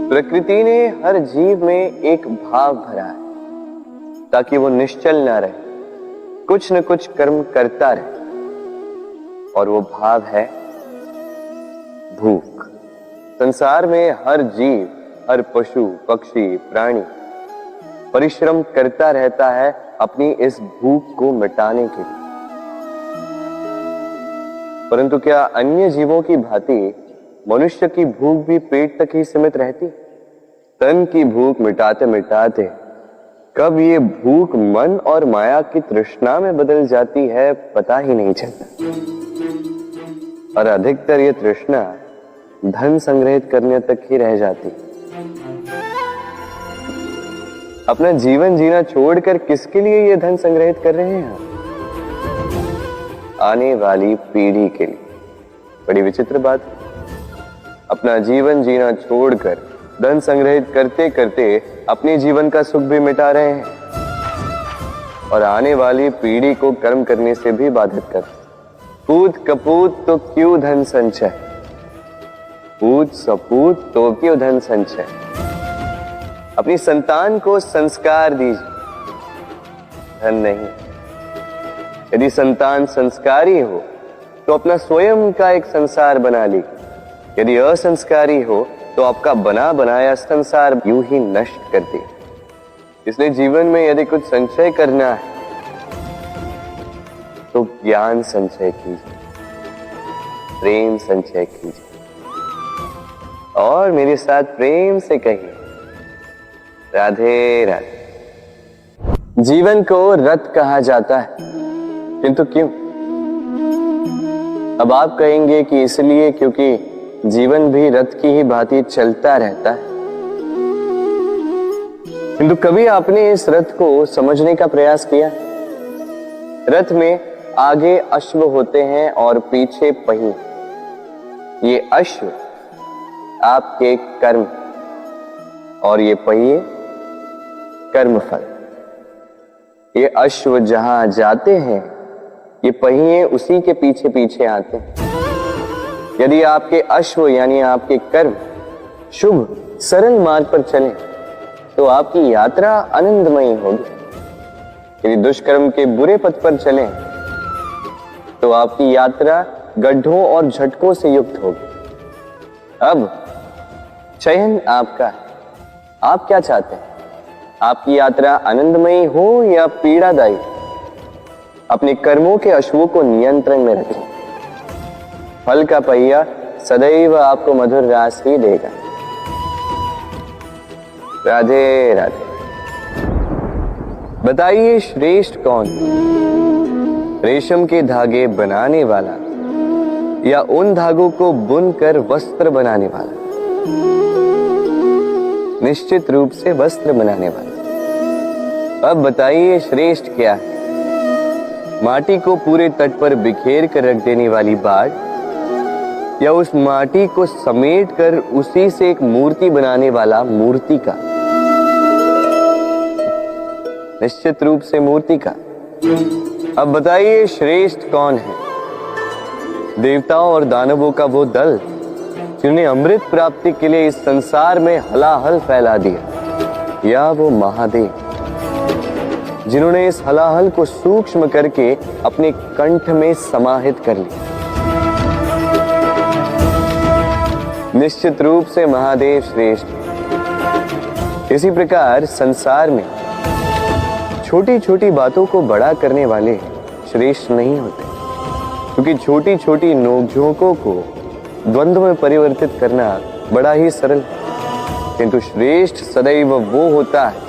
प्रकृति ने हर जीव में एक भाव भरा है ताकि वो निश्चल ना रहे, कुछ न कुछ कर्म करता रहे। और वो भाव है भूख। संसार में हर जीव, हर पशु पक्षी प्राणी परिश्रम करता रहता है अपनी इस भूख को मिटाने के लिए। परंतु क्या अन्य जीवों की भांति मनुष्य की भूख भी पेट तक ही सीमित रहती? तन की भूख मिटाते मिटाते कब ये भूख मन और माया की तृष्णा में बदल जाती है पता ही नहीं चलता। और अधिकतर ये तृष्णा धन संग्रहित करने तक ही रह जाती। अपना जीवन जीना छोड़कर किसके लिए ये धन संग्रहित कर रहे हैं? आने वाली पीढ़ी के लिए। बड़ी विचित्र बात है। अपना जीवन जीना छोड़कर धन संग्रहित करते करते अपने जीवन का सुख भी मिटा रहे हैं और आने वाली पीढ़ी को कर्म करने से भी बाधित कर। पूत कपूत तो क्यों धन संचय, पूत सपूत तो क्यों धन संचय। अपनी संतान को संस्कार दीजिए, धन नहीं। यदि संतान संस्कारी हो तो अपना स्वयं का एक संसार बना ली। यदि असंस्कारी हो तो आपका बना बनाया संसार यूं ही नष्ट कर दे। इसलिए जीवन में यदि कुछ संचय करना है तो ज्ञान संचय कीजिए, प्रेम संचय कीजिए और मेरे साथ प्रेम से कहिए राधे राधे। जीवन को रथ कहा जाता है, किंतु क्यों? अब आप कहेंगे कि इसलिए क्योंकि जीवन भी रथ की ही भांति चलता रहता है। किंतु कभी आपने इस रथ को समझने का प्रयास किया? रथ में आगे अश्व होते हैं और पीछे पहिए। ये अश्व आपके कर्म और ये पहिए कर्मफल। ये अश्व जहां जाते हैं ये पहिए उसी के पीछे पीछे आते हैं। यदि आपके अश्व यानी आपके कर्म शुभ सरल मार्ग पर चले तो आपकी यात्रा आनंदमयी होगी। यदि दुष्कर्म के बुरे पथ पर चले तो आपकी यात्रा गड्ढों और झटकों से युक्त होगी। अब चयन आपका है, आप क्या चाहते हैं? आपकी यात्रा आनंदमयी हो या पीड़ादायी? अपने कर्मों के अश्वों को नियंत्रण में रखें। फल का पहिया सदैव आपको मधुर रास ही देगा। राधे राधे। बताइए श्रेष्ठ कौन? रेशम के धागे बनाने वाला या उन धागों को बुनकर वस्त्र बनाने वाला? निश्चित रूप से वस्त्र बनाने वाला। अब बताइए श्रेष्ठ क्या है? माटी को पूरे तट पर बिखेर कर रख देने वाली बाढ़ या उस माटी को समेट कर उसी से एक मूर्ति बनाने वाला मूर्ति का? निश्चित रूप से मूर्ति का। अब बताइए श्रेष्ठ कौन है? देवताओं और दानवों का वो दल जिन्होंने अमृत प्राप्ति के लिए इस संसार में हलाहल फैला दिया, या वो महादेव जिन्होंने इस हलाहल को सूक्ष्म करके अपने कंठ में समाहित कर लिया? निश्चित रूप से महादेव श्रेष्ठ। इसी प्रकार संसार में छोटी छोटी बातों को बड़ा करने वाले श्रेष्ठ नहीं होते, क्योंकि छोटी छोटी नोकझोंकों को द्वंद्व में परिवर्तित करना बड़ा ही सरल है। किंतु श्रेष्ठ सदैव वो होता है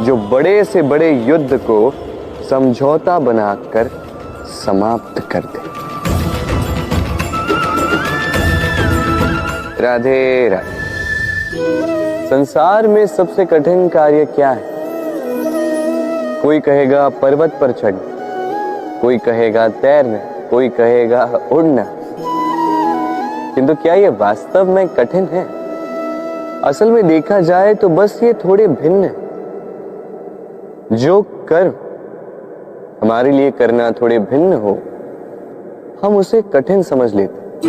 जो बड़े से बड़े युद्ध को समझौता बनाकर समाप्त कर दे। राधे राधे। संसार में सबसे कठिन कार्य क्या है? कोई कहेगा पर्वत पर चढ़ना, कोई कहेगा तैरना, कोई कहेगा उड़ना। किंतु क्या ये वास्तव में कठिन है? असल में देखा जाए तो बस ये थोड़े भिन्न है। जो कर्म हमारे लिए करना थोड़े भिन्न हो हम उसे कठिन समझ लेते,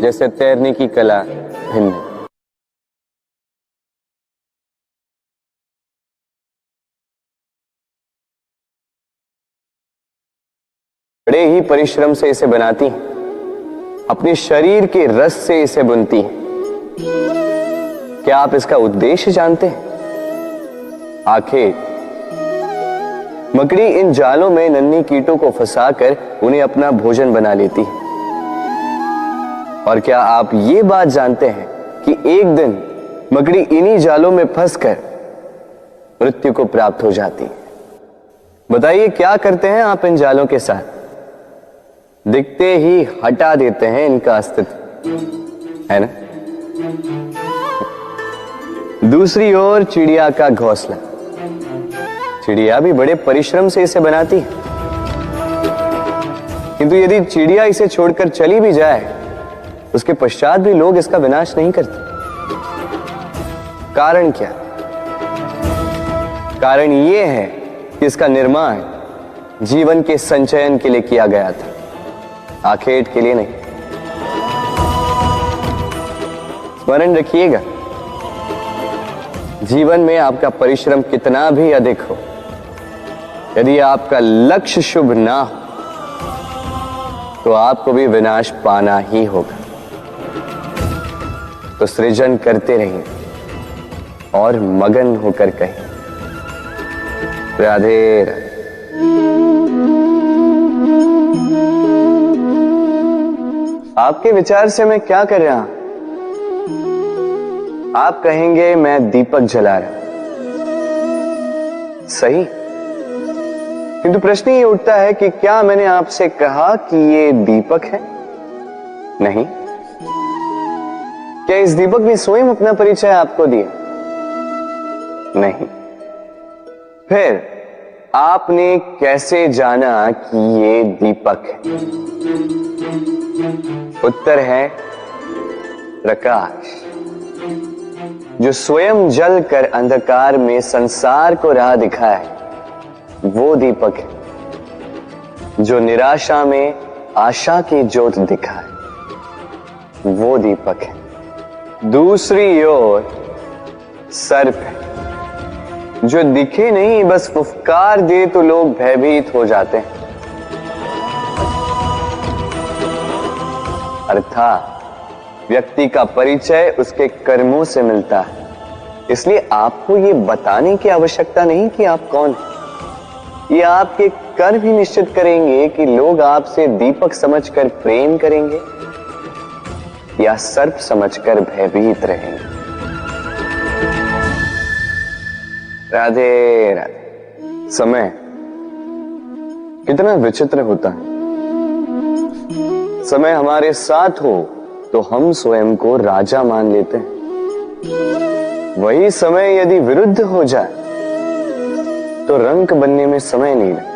जैसे तैरने की कला भिन्न है। बड़े ही परिश्रम से इसे बनाती हैं, अपने शरीर के रस से इसे बुनती हैं। क्या आप इसका उद्देश्य जानते हैं? आखिर मकड़ी इन जालों में नन्ही कीटों को फंसाकर उन्हें अपना भोजन बना लेती है। और क्या आप ये बात जानते हैं कि एक दिन मकड़ी इन्हीं जालों में फंसकर मृत्यु को प्राप्त हो जाती है? बताइए क्या करते हैं आप इन जालों के साथ? दिखते ही हटा देते हैं इनका अस्तित्व, है ना? दूसरी ओर चिड़िया का घोंसला। चिड़िया भी बड़े परिश्रम से इसे बनाती है, किंतु यदि चिड़िया इसे छोड़कर चली भी जाए उसके पश्चात भी लोग इसका विनाश नहीं करते। कारण क्या? कारण यह है कि इसका निर्माण जीवन के संचयन के लिए किया गया था, आखेट के लिए नहीं। स्मरण रखिएगा, जीवन में आपका परिश्रम कितना भी अधिक हो, यदि आपका लक्ष्य शुभ ना हो तो आपको भी विनाश पाना ही होगा। तो सृजन करते रहिए और मगन होकर कहिए राधे राधे। आपके विचार से मैं क्या कर रहा हूं? आप कहेंगे मैं दीपक जला रहा हूं, सही। किंतु प्रश्न ये उठता है कि क्या मैंने आपसे कहा कि ये दीपक है? नहीं। क्या इस दीपक ने स्वयं अपना परिचय आपको दिया? नहीं। फिर आपने कैसे जाना कि ये दीपक है? उत्तर है प्रकाश, जो स्वयं जल कर अंधकार में संसार को राह दिखाए, वो दीपक है। जो निराशा में आशा की ज्योत दिखाए, वो दीपक है। दूसरी ओर सर्प है, जो दिखे नहीं बस फुफकार दे तो लोग भयभीत हो जाते हैं। अर्थात व्यक्ति का परिचय उसके कर्मों से मिलता है, इसलिए आपको ये बताने की आवश्यकता नहीं कि आप कौन हैं। ये आपके कर्म ही निश्चित करेंगे कि लोग आपसे दीपक समझकर प्रेम करेंगे या सर्प समझकर भयभीत रहेंगे। राधे राधे। समय कितना विचित्र होता है। समय हमारे साथ हो तो हम स्वयं को राजा मान लेते हैं। वही समय यदि विरुद्ध हो जाए तो रंक बनने में समय नहीं लगता।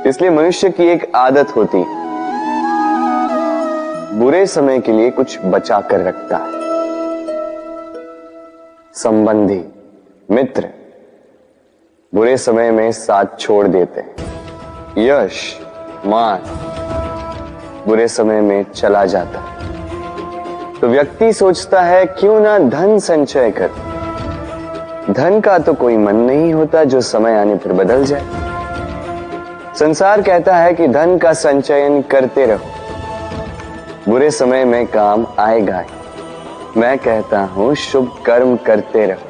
इसलिए मनुष्य की एक आदत होती है, बुरे समय के लिए कुछ बचा कर रखता है। संबंधी, मित्र बुरे समय में साथ छोड़ देते हैं। यश, मान बुरे समय में चला जाता है। तो व्यक्ति सोचता है क्यों ना धन संचय कर। धन का तो कोई मन नहीं होता जो समय आने पर बदल जाए। संसार कहता है कि धन का संचयन करते रहो, बुरे समय में काम आएगा ही। मैं कहता हूं शुभ कर्म करते रहो,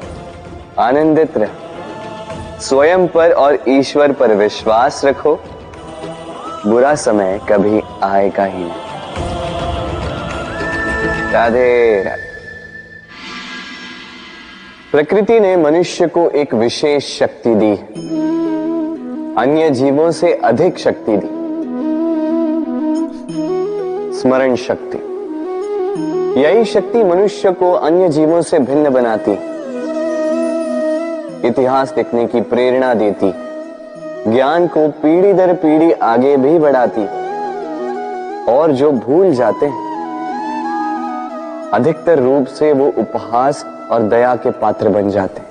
आनंदित रहो, स्वयं पर और ईश्वर पर विश्वास रखो, बुरा समय कभी आएगा ही नहीं। राधे राधे। प्रकृति ने मनुष्य को एक विशेष शक्ति दी है, अन्य जीवों से अधिक शक्ति दी, स्मरण शक्ति। यही शक्ति मनुष्य को अन्य जीवों से भिन्न बनाती, इतिहास लिखने की प्रेरणा देती, ज्ञान को पीढ़ी दर पीढ़ी आगे भी बढ़ाती। और जो भूल जाते हैं अधिकतर रूप से वो उपहास और दया के पात्र बन जाते हैं।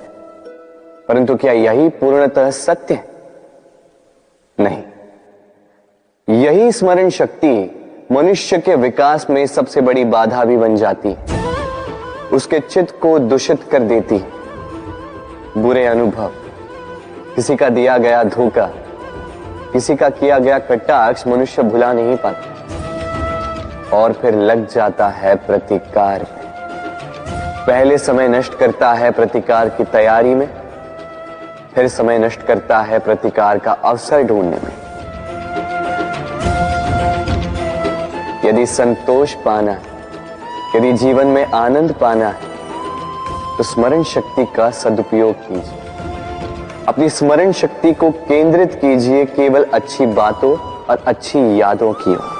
परंतु क्या यही पूर्णतः सत्य है? नहीं। यही स्मरण शक्ति मनुष्य के विकास में सबसे बड़ी बाधा भी बन जाती, उसके चित्त को दूषित कर देती। बुरे अनुभव, किसी का दिया गया धोखा, किसी का किया गया कटाक्ष मनुष्य भुला नहीं पाता और फिर लग जाता है प्रतिकार में। पहले समय नष्ट करता है प्रतिकार की तैयारी में, फिर समय नष्ट करता है प्रतिकार का अवसर ढूंढने में। यदि संतोष पाना है, यदि जीवन में आनंद पाना है, तो स्मरण शक्ति का सदुपयोग कीजिए। अपनी स्मरण शक्ति को केंद्रित कीजिए केवल अच्छी बातों और अच्छी यादों की ओर।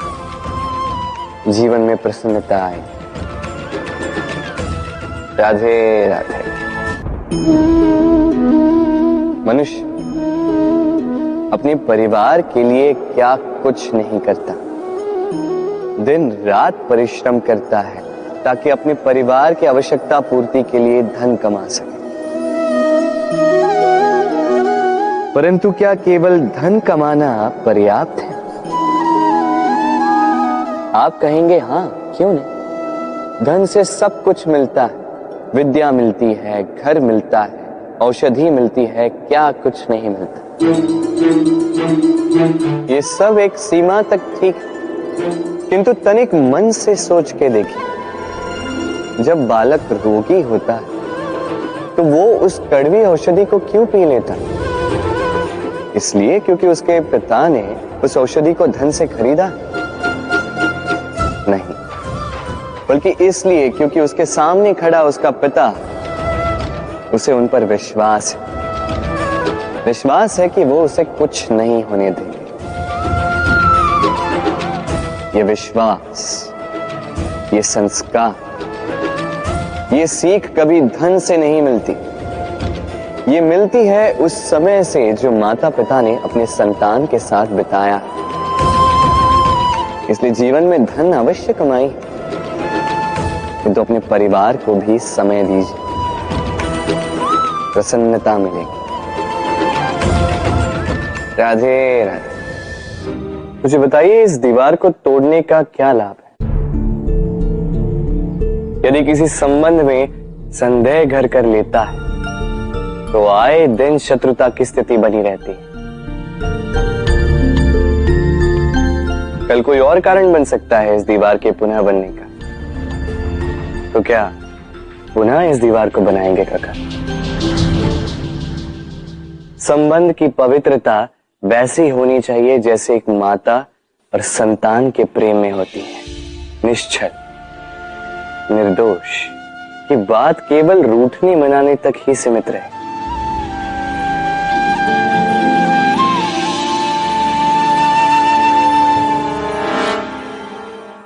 जीवन में प्रसन्नता आए। राधे राधे। मनुष्य अपने परिवार के लिए क्या कुछ नहीं करता, दिन रात परिश्रम करता है ताकि अपने परिवार की आवश्यकता पूर्ति के लिए धन कमा सके। परंतु क्या केवल धन कमाना पर्याप्त है? आप कहेंगे हाँ, क्यों नहीं। धन से सब कुछ मिलता है, विद्या मिलती है, घर मिलता है, औषधि मिलती है, क्या कुछ नहीं मिलता। ये सब एक सीमा तक ठीक, किंतु तनिक मन से सोच के देखिए, जब बालक रोगी होता है तो वो उस कड़वी औषधि को क्यों पी लेता? इसलिए क्योंकि उसके पिता ने उस औषधि को धन से खरीदा? नहीं, बल्कि इसलिए क्योंकि उसके सामने खड़ा उसका पिता, उसे उन पर विश्वास है। विश्वास है कि वो उसे कुछ नहीं होने देंगे। ये विश्वास, ये संस्कार, ये सीख कभी धन से नहीं मिलती। ये मिलती है उस समय से जो माता पिता ने अपने संतान के साथ बिताया। इसलिए जीवन में धन अवश्य कमाई, किंतु अपने परिवार को भी समय दीजिए, प्रसन्नता मिलेगी। राधे राधे। मुझे बताइए, इस दीवार को तोड़ने का क्या लाभ है? यदि किसी संबंध में संदेह घर कर लेता है तो आए दिन शत्रुता की स्थिति बनी रहती है। कल कोई और कारण बन सकता है इस दीवार के पुनः बनने का। तो क्या पुनः इस दीवार को बनाएंगे काका? संबंध की पवित्रता वैसी होनी चाहिए जैसे एक माता और संतान के प्रेम में होती है, निश्चल, निर्दोष। कि बात केवल रूठने मनाने तक ही सीमित रहे।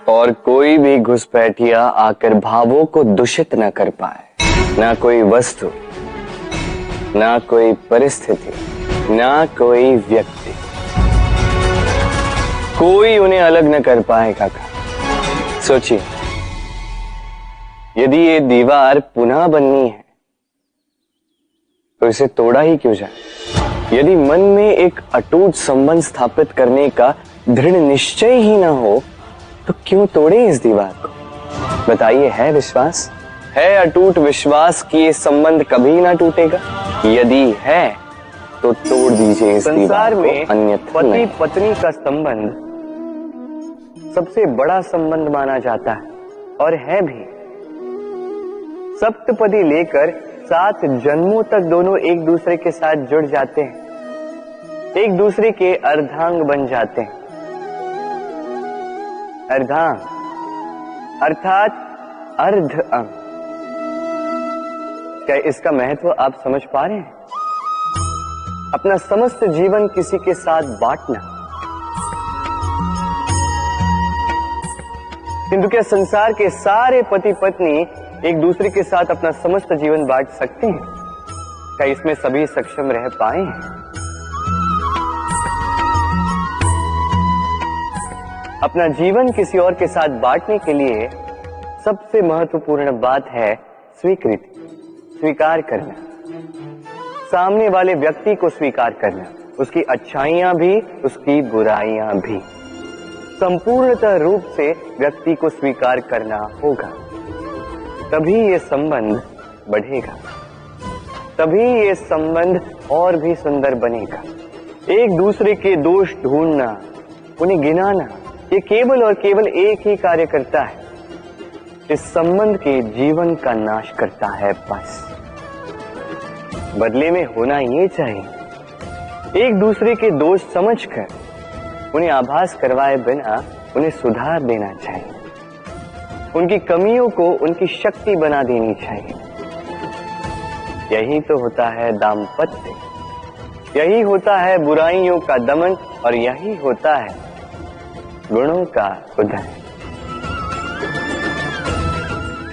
और कोई भी घुसपैठिया आकर भावों को दूषित न कर पाए। ना कोई वस्तु, ना कोई परिस्थिति, ना कोई व्यक्ति, कोई उन्हें अलग न कर पाए काका। सोचिए, यदि ये दीवार पुनः बननी है तो इसे तोड़ा ही क्यों जाए? यदि मन में एक अटूट संबंध स्थापित करने का दृढ़ निश्चय ही ना हो तो क्यों तोड़े इस दीवार को? बताइए, है विश्वास, है अटूट विश्वास कि ये संबंध कभी ना टूटेगा? यदि है तो तोड़ दीजिए इस दीवार को, अन्यथा पति पत्नी का संबंध सबसे बड़ा संबंध माना जाता है और है भी। सप्तपदी लेकर 7 जन्मों तक दोनों एक दूसरे के साथ जुड़ जाते हैं, एक दूसरे के अर्धांग बन जाते हैं। अर्धांग अर्थात अर्ध अंग। क्या इसका महत्व आप समझ पा रहे हैं? अपना समस्त जीवन किसी के साथ बांटना। किंतु क्या संसार के सारे पति पत्नी एक दूसरे के साथ अपना समस्त जीवन बांट सकते हैं? क्या इसमें सभी सक्षम रह पाए हैं? अपना जीवन किसी और के साथ बांटने के लिए सबसे महत्वपूर्ण बात है स्वीकृति, स्वीकार करना। सामने वाले व्यक्ति को स्वीकार करना, उसकी अच्छाइयां भी, उसकी बुराइयां भी। संपूर्णतः रूप से व्यक्ति को स्वीकार करना होगा, तभी ये संबंध बढ़ेगा, तभी ये संबंध और भी सुंदर बनेगा। एक दूसरे के दोष ढूंढना, उन्हें गिनाना, ये केवल और केवल एक ही कार्य करता है, इस संबंध के जीवन का नाश करता है। बस बदले में होना ये चाहिए, एक दूसरे के दोष समझकर उन्हें आभास करवाए बिना उन्हें सुधार देना चाहिए, उनकी कमियों को उनकी शक्ति बना देनी चाहिए। यही तो होता है दाम्पत्य, यही होता है बुराइयों का दमन, और यही होता है गुणों का उदय।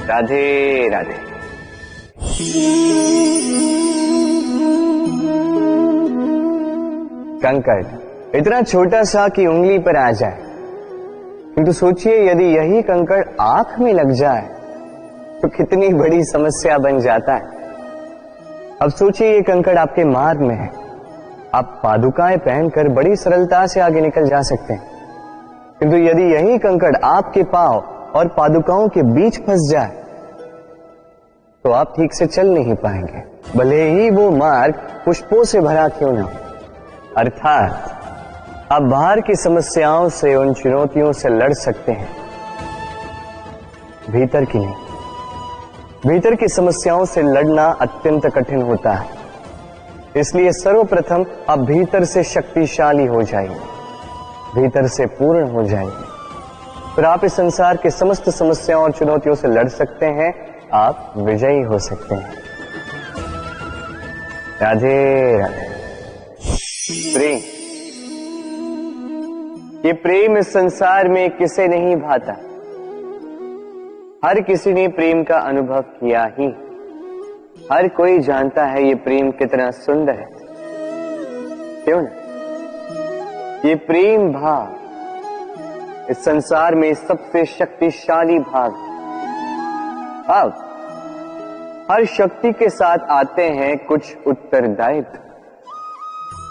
राधे राधे। कंकड़ इतना छोटा सा कि उंगली पर आ जाए, किंतु सोचिए यदि यही कंकड़ आंख में लग जाए तो कितनी बड़ी समस्या बन जाता है। अब सोचिए ये कंकड़ आपके मार्ग में है, आप पादुकाएं पहनकर बड़ी सरलता से आगे निकल जा सकते हैं, किंतु यदि यही कंकड़ आपके पांव और पादुकाओं के बीच फंस जाए तो आप ठीक से चल नहीं पाएंगे, भले ही वो मार्ग पुष्पों से भरा क्यों ना हो। अर्थात आप बाहर की समस्याओं से, उन चुनौतियों से लड़ सकते हैं, भीतर की नहीं। भीतर की समस्याओं से लड़ना अत्यंत कठिन होता है, इसलिए सर्वप्रथम आप भीतर से शक्तिशाली हो जाइए, भीतर से पूर्ण हो जाइए, फिर आप इस संसार के समस्त समस्याओं और चुनौतियों से लड़ सकते हैं, आप विजयी हो सकते हैं। राधे राधे। प्रेम, ये प्रेम इस संसार में किसे नहीं भाता, हर किसी ने प्रेम का अनुभव किया ही, हर कोई जानता है ये प्रेम कितना सुंदर है, क्यों ना। ये प्रेम भाव इस संसार में सबसे शक्तिशाली भाव। अब हर शक्ति के साथ आते हैं कुछ उत्तरदायित्व।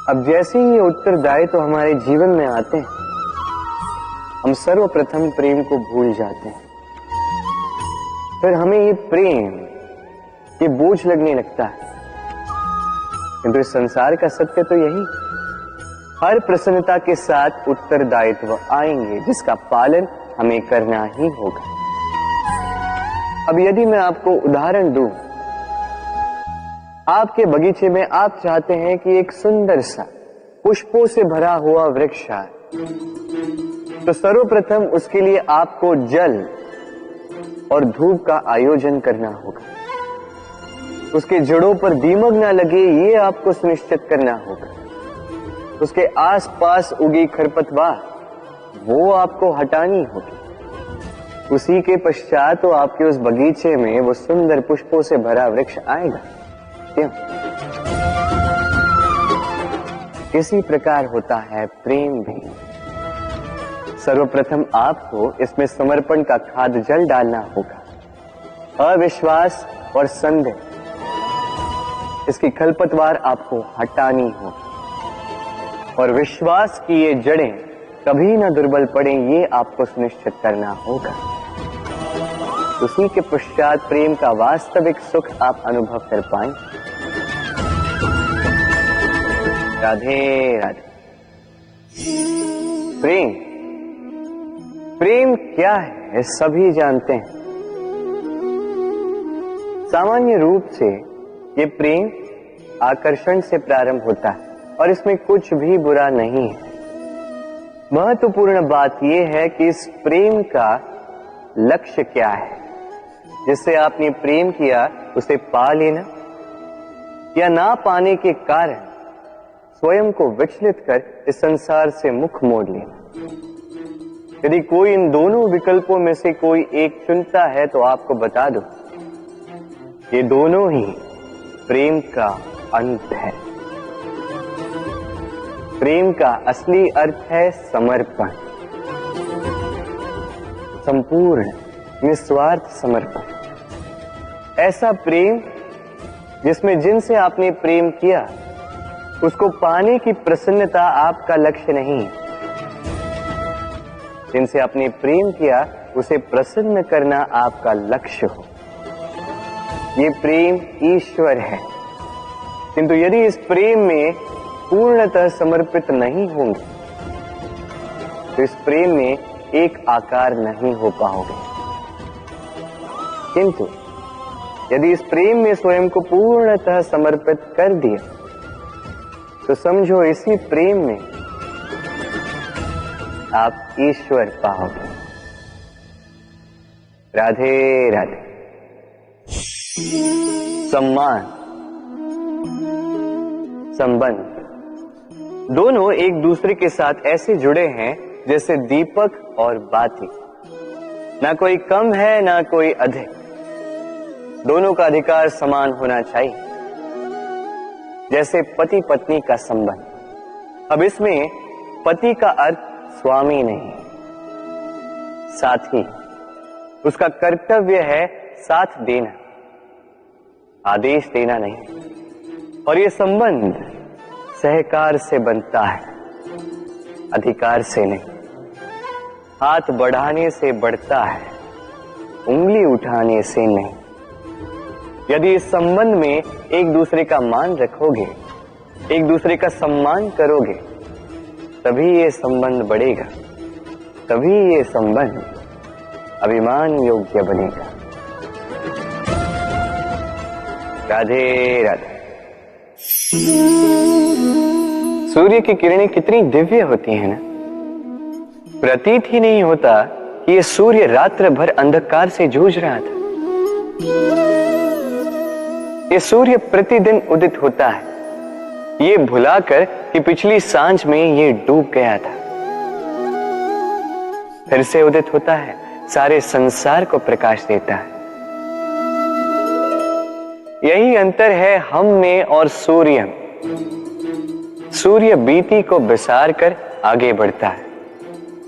अब जैसे ही ये उत्तरदायित्व तो हमारे जीवन में आते हैं, हम सर्वप्रथम प्रेम को भूल जाते हैं, फिर हमें ये प्रेम, ये बोझ लगने लगता है। किंतु इस संसार का सत्य तो यही, हर प्रसन्नता के साथ उत्तरदायित्व आएंगे जिसका पालन हमें करना ही होगा। अब यदि मैं आपको उदाहरण दूं, आपके बगीचे में आप चाहते हैं कि एक सुंदर सा पुष्पों से भरा हुआ वृक्ष आए, तो सर्वप्रथम उसके लिए आपको जल और धूप का आयोजन करना होगा, उसके जड़ों पर दीमक ना लगे ये आपको सुनिश्चित करना होगा, उसके आसपास उगी खरपतवार वो आपको हटानी होगी, उसी के पश्चात तो आपके उस बगीचे में वो सुंदर पुष्पों से भरा वृक्ष आएगा। क्यों? इसी प्रकार होता है प्रेम भी। सर्वप्रथम आपको इसमें समर्पण का खाद जल डालना होगा, अविश्वास और संदेह, इसकी खरपतवार आपको हटानी होगी, और विश्वास की ये जड़ें कभी ना दुर्बल पड़े ये आपको सुनिश्चित करना होगा। उसी के पश्चात प्रेम का वास्तविक सुख आप अनुभव कर पाएंगे। राधे राधे। प्रेम, प्रेम क्या है सभी जानते हैं। सामान्य रूप से ये प्रेम आकर्षण से प्रारंभ होता है और इसमें कुछ भी बुरा नहीं है। महत्वपूर्ण बात यह है कि इस प्रेम का लक्ष्य क्या है, जिससे आपने प्रेम किया उसे पा लेना या ना पाने के कारण स्वयं को विचलित कर इस संसार से मुख मोड़ लेना। यदि कोई इन दोनों विकल्पों में से कोई एक चुनता है तो आपको बता दो, ये दोनों ही प्रेम का अंत है। प्रेम का असली अर्थ है समर्पण, संपूर्ण निस्वार्थ समर्पण। ऐसा प्रेम जिसमें जिनसे आपने प्रेम किया उसको पाने की प्रसन्नता आपका लक्ष्य नहीं है, जिनसे आपने प्रेम किया उसे प्रसन्न करना आपका लक्ष्य हो। ये प्रेम ईश्वर है, किंतु यदि इस प्रेम में पूर्णतः समर्पित नहीं होंगे तो इस प्रेम में एक आकार नहीं हो पाओगे। किंतु यदि इस प्रेम में स्वयं को पूर्णतः समर्पित कर दिया तो समझो इसी प्रेम में आप ईश्वर पाओगे। राधे राधे। सम्मान, संबंध दोनों एक दूसरे के साथ ऐसे जुड़े हैं जैसे दीपक और बाती। ना कोई कम है ना कोई अधिक, दोनों का अधिकार समान होना चाहिए, जैसे पति पत्नी का संबंध। अब इसमें पति का अर्थ स्वामी नहीं, साथी। उसका कर्तव्य है साथ देना, आदेश देना नहीं। और ये संबंध सहकार से बनता है, अधिकार से नहीं। हाथ बढ़ाने से बढ़ता है, उंगली उठाने से नहीं। यदि इस संबंध में एक दूसरे का मान रखोगे, एक दूसरे का सम्मान करोगे, तभी ये संबंध बढ़ेगा, तभी ये संबंध अभिमान योग्य बनेगा। राधे राधे। सूर्य की किरणें कितनी दिव्य होती हैं ना। प्रतीत ही नहीं होता कि ये सूर्य रात्र भर अंधकार से जूझ रहा था। ये सूर्य प्रतिदिन उदित होता है, ये भुलाकर कि पिछली सांझ में ये डूब गया था। फिर से उदित होता है, सारे संसार को प्रकाश देता है। यही अंतर है हम में और सूर्य में। सूर्य बीती को बिसार कर आगे बढ़ता है,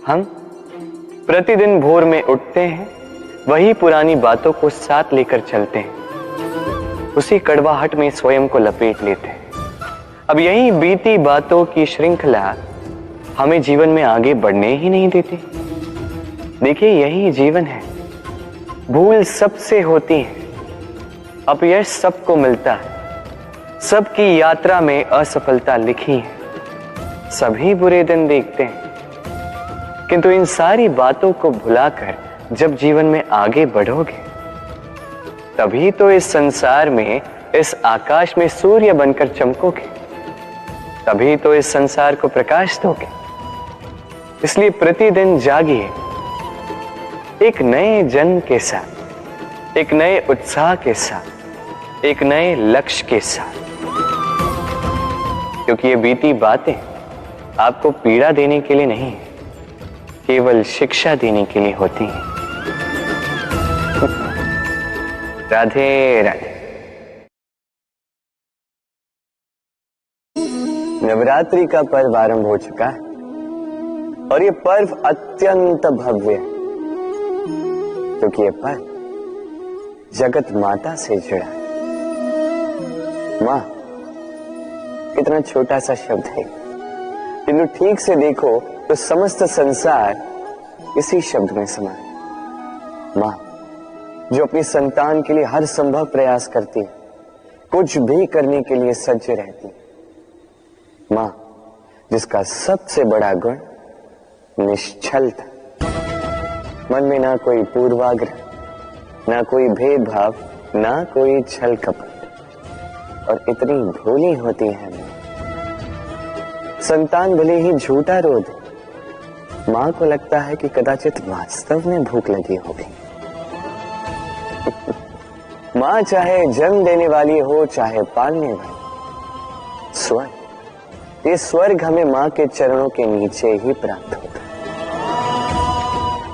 हम प्रतिदिन भोर में उठते हैं, वही पुरानी बातों को साथ लेकर चलते हैं, उसी कड़वाहट में स्वयं को लपेट लेते हैं। अब यही बीती बातों की श्रृंखला हमें जीवन में आगे बढ़ने ही नहीं देती। देखिए, यही जीवन है। भूल सबसे होती है, अपयश सबको मिलता है, सबकी यात्रा में असफलता लिखी है, सभी बुरे दिन देखते हैं। किंतु इन सारी बातों को भुलाकर जब जीवन में आगे बढ़ोगे, तभी तो इस संसार में, इस आकाश में सूर्य बनकर चमकोगे, तभी तो इस संसार को प्रकाश दोगे। इसलिए प्रतिदिन जागिए, एक नए जन्म के साथ, एक नए उत्साह के साथ, एक नए लक्ष्य के साथ। क्योंकि ये बीती बातें आपको पीड़ा देने के लिए नहीं, केवल शिक्षा देने के लिए होती हैं। राधे राधे। नवरात्रि का पर्व आरंभ हो चुका है और ये पर्व अत्यंत भव्य है, क्योंकि ये पर्व जगत माता से जुड़ा है। मां कितना छोटा सा शब्द है, किंतु ठीक से देखो तो समस्त संसार इसी शब्द में समा है। मां जो अपनी संतान के लिए हर संभव प्रयास करती है, कुछ भी करने के लिए सज्ज रहती है। मां जिसका सबसे बड़ा गुण निश्चलता, मन में ना कोई पूर्वाग्रह, ना कोई भेदभाव, ना कोई छल कपट, और इतनी भोली होती है मां। संतान भले ही झूठा रो दे, मां को लगता है कि कदाचित वास्तव में भूख लगी होगी। मां चाहे जन्म देने वाली हो, चाहे पालने वाली, स्वर्ग, ये स्वर्ग हमें मां के चरणों के नीचे ही प्राप्त होता है।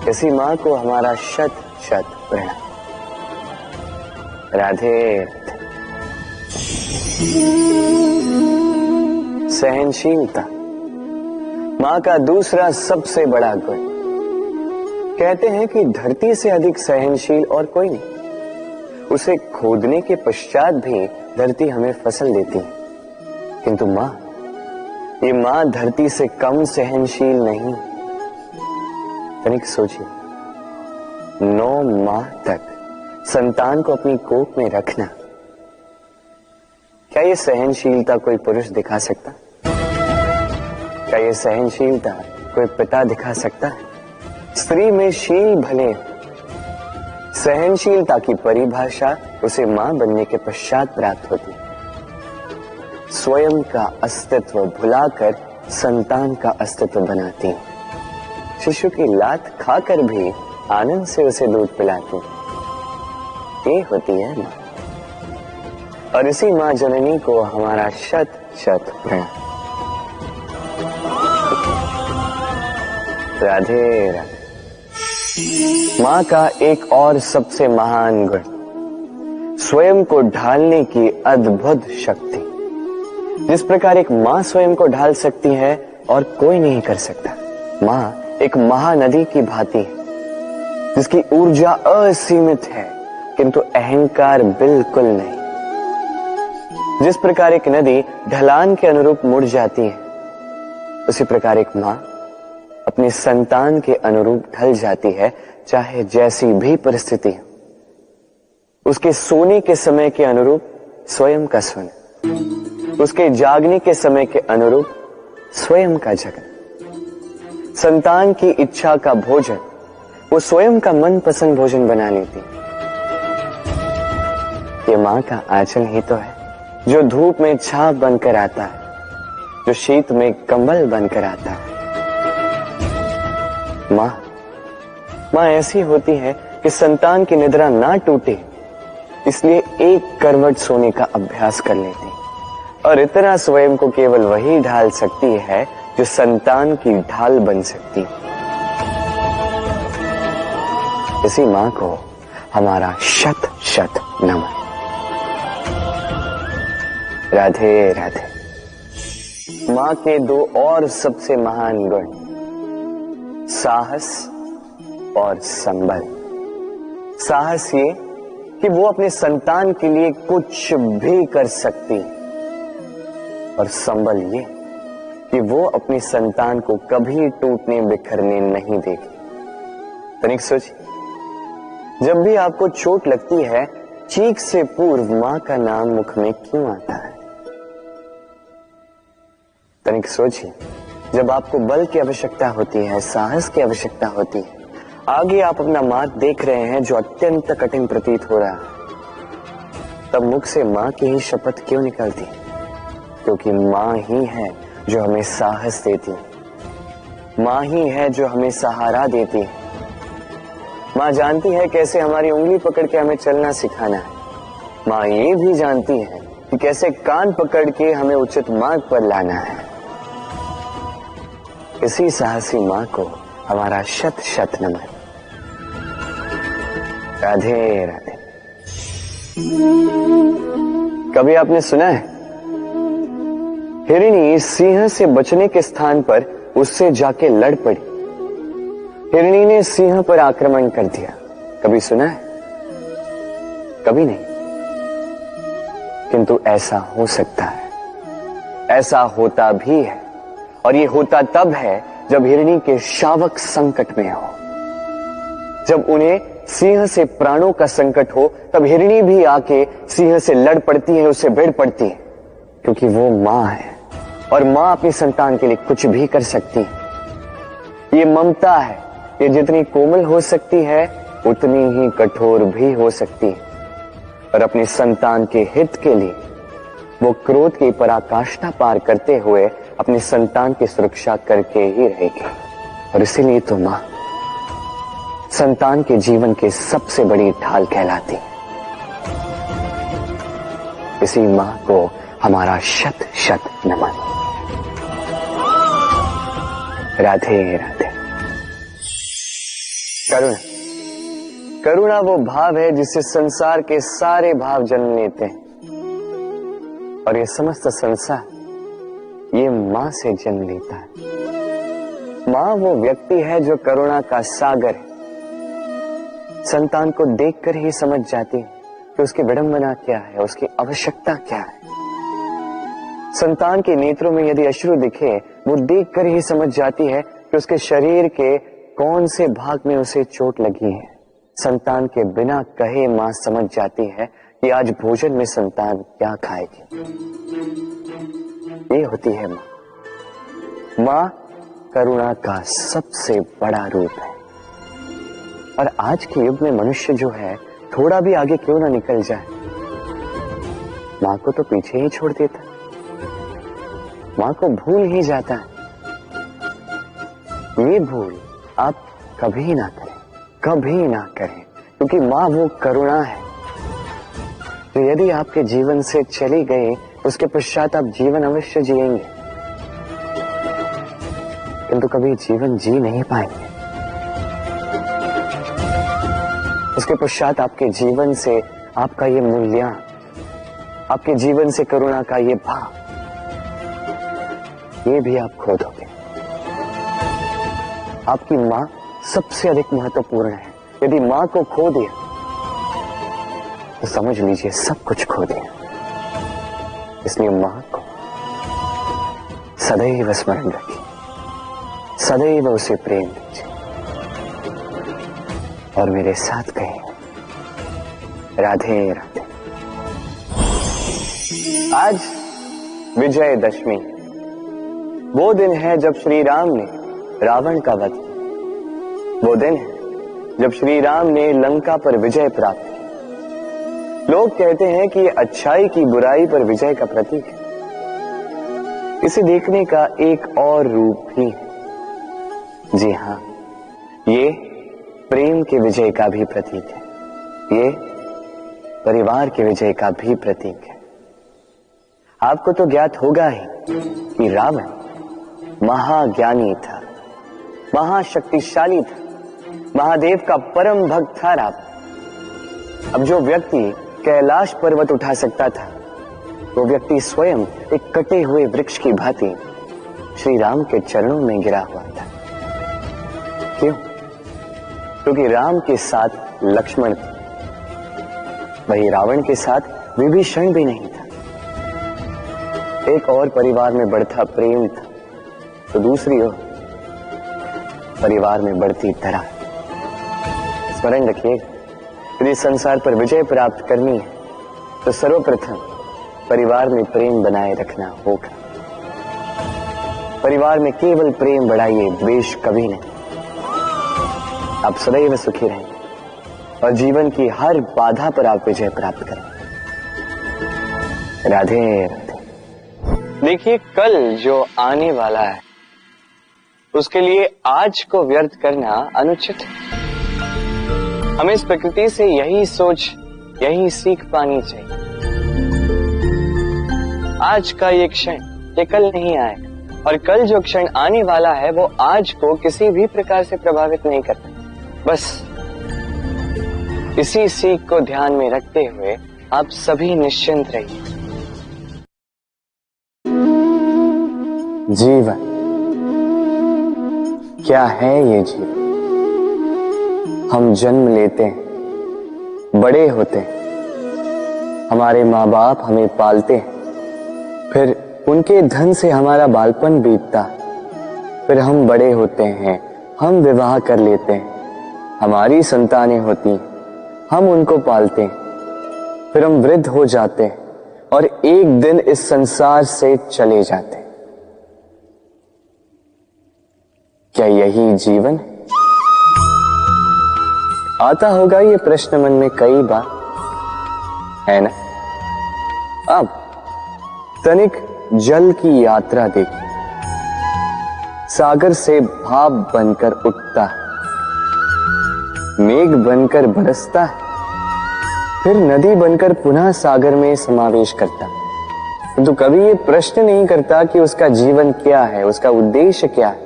इसी मां को हमारा शत शत प्रणाम। राधे। सहनशीलता मां का दूसरा सबसे बड़ा गुण। कहते हैं कि धरती से अधिक सहनशील और कोई नहीं। उसे खोदने के पश्चात भी धरती हमें फसल देती है, किंतु मां, ये मां धरती से कम सहनशील नहीं। तनिक सोचिए, 9 माह तक संतान को अपनी कोख में रखना, क्या ये सहनशीलता कोई पुरुष दिखा सकता? क्या ये सहनशीलता कोई पिता दिखा सकता है? स्त्री में शील भले, सहनशीलता की परिभाषा उसे मां बनने के पश्चात प्राप्त होती है। स्वयं का अस्तित्व भुलाकर संतान का अस्तित्व बनाती है। शिशु की लात खाकर भी आनंद से उसे दूध पिलाती है। ये होती है मां। और इसी मां जननी को हमारा शत शत प्रणाम। राधे राधे। मां का एक और सबसे महान गुण, स्वयं को ढालने की अद्भुत शक्ति। जिस प्रकार एक मां स्वयं को ढाल सकती है और कोई नहीं कर सकता। मां एक महानदी की भांति है जिसकी ऊर्जा असीमित है किंतु अहंकार बिल्कुल नहीं। जिस प्रकार एक नदी ढलान के अनुरूप मुड़ जाती है, उसी प्रकार एक मां अपने संतान के अनुरूप ढल जाती है, चाहे जैसी भी परिस्थिति हो। उसके सोने के समय के अनुरूप स्वयं का सोना, उसके जागने के समय के अनुरूप स्वयं का जगना। संतान की इच्छा का भोजन वो स्वयं का मनपसंद भोजन बना लेती। ये मां का आंचल ही तो है जो धूप में छाप बनकर आता है, जो शीत में कंबल बनकर आता है। मां ऐसी होती है कि संतान की निद्रा ना टूटे, इसलिए एक करवट सोने का अभ्यास कर लेती, और इतना स्वयं को केवल वही ढाल सकती है जो संतान की ढाल बन सकती। इसी मां को हमारा शत शत नमन। राधे राधे। मां के दो और सबसे महान गुण, साहस और संबल। साहस ये कि वो अपने संतान के लिए कुछ भी कर सकती, और संबल ये कि वो अपनी संतान को कभी टूटने बिखरने नहीं देगी। तनिक सोचिए, जब भी आपको चोट लगती है, चीख से पूर्व मां का नाम मुख में क्यों आता है? तनिक सोचिए, जब आपको बल की आवश्यकता होती है, साहस की आवश्यकता होती है, आगे आप अपना मार्ग देख रहे हैं जो अत्यंत कठिन प्रतीत हो रहा है, तब मुख से मां की ही शपथ क्यों निकलती? क्योंकि मां ही है जो हमें साहस देती है, मां ही है जो हमें सहारा देती है। मां जानती है कैसे हमारी उंगली पकड़ के हमें चलना सिखाना है। मां ये भी जानती है कि कैसे कान पकड़ के हमें उचित मार्ग पर लाना है। इसी साहसी मां को हमारा शत शत नमन। राधे राधे। कभी आपने सुना है, हिरणी सिंह से बचने के स्थान पर उससे जाके लड़ पड़ी। हिरणी ने सिंह पर आक्रमण कर दिया। कभी सुना है? कभी नहीं। किंतु ऐसा हो सकता है, ऐसा होता भी है, और ये होता तब है जब हिरणी के शावक संकट में हो। जब उन्हें सिंह से प्राणों का संकट हो, तब हिरणी भी आके सिंह से लड़ पड़ती है, उससे भिड़ पड़ती है, क्योंकि वो मां है और मां अपनी संतान के लिए कुछ भी कर सकती है। ये ममता है, ये जितनी कोमल हो सकती है उतनी ही कठोर भी हो सकती है, और अपनी संतान के हित के लिए वो क्रोध की पराकाष्ठा पार करते हुए अपनी संतान की सुरक्षा करके ही रहेगी। और इसीलिए तो मां संतान के जीवन की सबसे बड़ी ढाल कहलाती है। इसी मां को हमारा शत शत नमन। राधे राधे। करुणा, करुणा वो भाव है जिससे संसार के सारे भाव जन्म लेते हैं, और ये समस्त संसार ये मां से जन्म लेता है। मां वो व्यक्ति है जो करुणा का सागर है। संतान को देखकर ही समझ जाती है कि उसकी विडंबना क्या है, उसकी आवश्यकता क्या है। संतान के नेत्रों में यदि अश्रु दिखे, वो देखकर ही समझ जाती है कि उसके शरीर के कौन से भाग में उसे चोट लगी है। संतान के बिना कहे मां समझ जाती है कि आज भोजन में संतान क्या खाएगी। ये होती है मां। माँ करुणा का सबसे बड़ा रूप है। और आज के युग में मनुष्य जो है थोड़ा भी आगे क्यों ना निकल जाए, माँ को तो पीछे ही छोड़ देता, माँ को भूल ही जाता है। ये भूल आप कभी ना करें, कभी ना करें, क्योंकि माँ वो करुणा है तो यदि आपके जीवन से चली गई उसके पश्चात आप जीवन अवश्य जिएंगे, किंतु कभी जीवन जी नहीं पाएंगे। उसके पश्चात आपके जीवन से आपका ये मूल्यांकन, आपके जीवन से करुणा का ये भाव, ये भी आप खो दोगे। आपकी मां सबसे अधिक महत्वपूर्ण है। यदि मां को खो दिया तो समझ लीजिए सब कुछ खो दिया। इसलिए मां को सदैव स्मरण रखिए, सदैव उसे प्रेम कीजिए और मेरे साथ कहें राधे राधे। आज विजयदशमी, वो दिन है जब श्री राम ने रावण का वध किया। वो दिन है जब श्री राम ने लंका पर विजय प्राप्त की। लोग कहते हैं कि ये अच्छाई की बुराई पर विजय का प्रतीक है। इसे देखने का एक और रूप भी है। जी हां, ये प्रेम के विजय का भी प्रतीक है, ये परिवार के विजय का भी प्रतीक है। आपको तो ज्ञात होगा ही कि रावण महाज्ञानी था, महाशक्तिशाली था, महादेव का परम भक्त था रावण। अब जो व्यक्ति कैलाश पर्वत उठा सकता था, वो व्यक्ति स्वयं एक कटे हुए वृक्ष की भांति श्री राम के चरणों में गिरा हुआ था। क्यों? क्योंकि राम के साथ लक्ष्मण थे, वही रावण के साथ विभीषण भी नहीं था। एक और परिवार में बढ़ता प्रेम था तो दूसरी ओर परिवार में बढ़ती तरह। स्मरण रखिए, यदि संसार पर विजय प्राप्त करनी है तो सर्वप्रथम परिवार में प्रेम बनाए रखना होगा। परिवार में केवल प्रेम बढ़ाइए, द्वेष कभी नहीं। आप सदैव सुखी रहेंगे और जीवन की हर बाधा पर आप विजय प्राप्त करेंगे। राधे राधे। देखिए, कल जो आने वाला है उसके लिए आज को व्यर्थ करना अनुचित है। हमें इस प्रकृति से यही सोच, यही सीख पानी चाहिए। आज का ये क्षण ये कल नहीं आएगा, और कल जो क्षण आने वाला है वो आज को किसी भी प्रकार से प्रभावित नहीं करता। बस इसी सीख को ध्यान में रखते हुए आप सभी निश्चिंत रहिए। जीवन क्या है? ये जीवन हम जन्म लेते हैं, बड़े होते हैं, हमारे माँ बाप हमें पालते हैं, फिर उनके धन से हमारा बालपन बीतता, फिर हम बड़े होते हैं, हम विवाह कर लेते हैं, हमारी संतानें होती हैं, हम उनको पालते हैं, फिर हम वृद्ध हो जाते हैं और एक दिन इस संसार से चले जाते हैं। क्या यही जीवन है? आता होगा ये प्रश्न मन में कई बार, है ना? अब तनिक जल की यात्रा देखिए। सागर से भाप बनकर उठता है, मेघ बनकर बरसता है, फिर नदी बनकर पुनः सागर में समावेश करता है। तो कभी ये प्रश्न नहीं करता कि उसका जीवन क्या है, उसका उद्देश्य क्या है।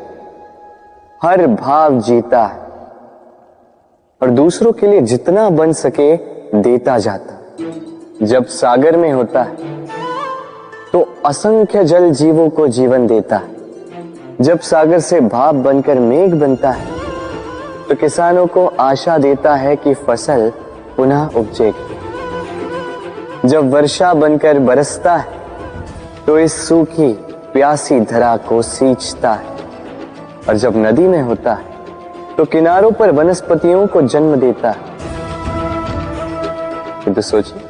हर भाव जीता है और दूसरों के लिए जितना बन सके देता जाता। जब सागर में होता है तो असंख्य जल जीवों को जीवन देता है। जब सागर से भाप बनकर मेघ बनता है तो किसानों को आशा देता है कि फसल पुनः उपजेगी। जब वर्षा बनकर बरसता है तो इस सूखी प्यासी धरा को सींचता है, और जब नदी में होता है तो किनारों पर वनस्पतियों को जन्म देता है। तो सोचिए,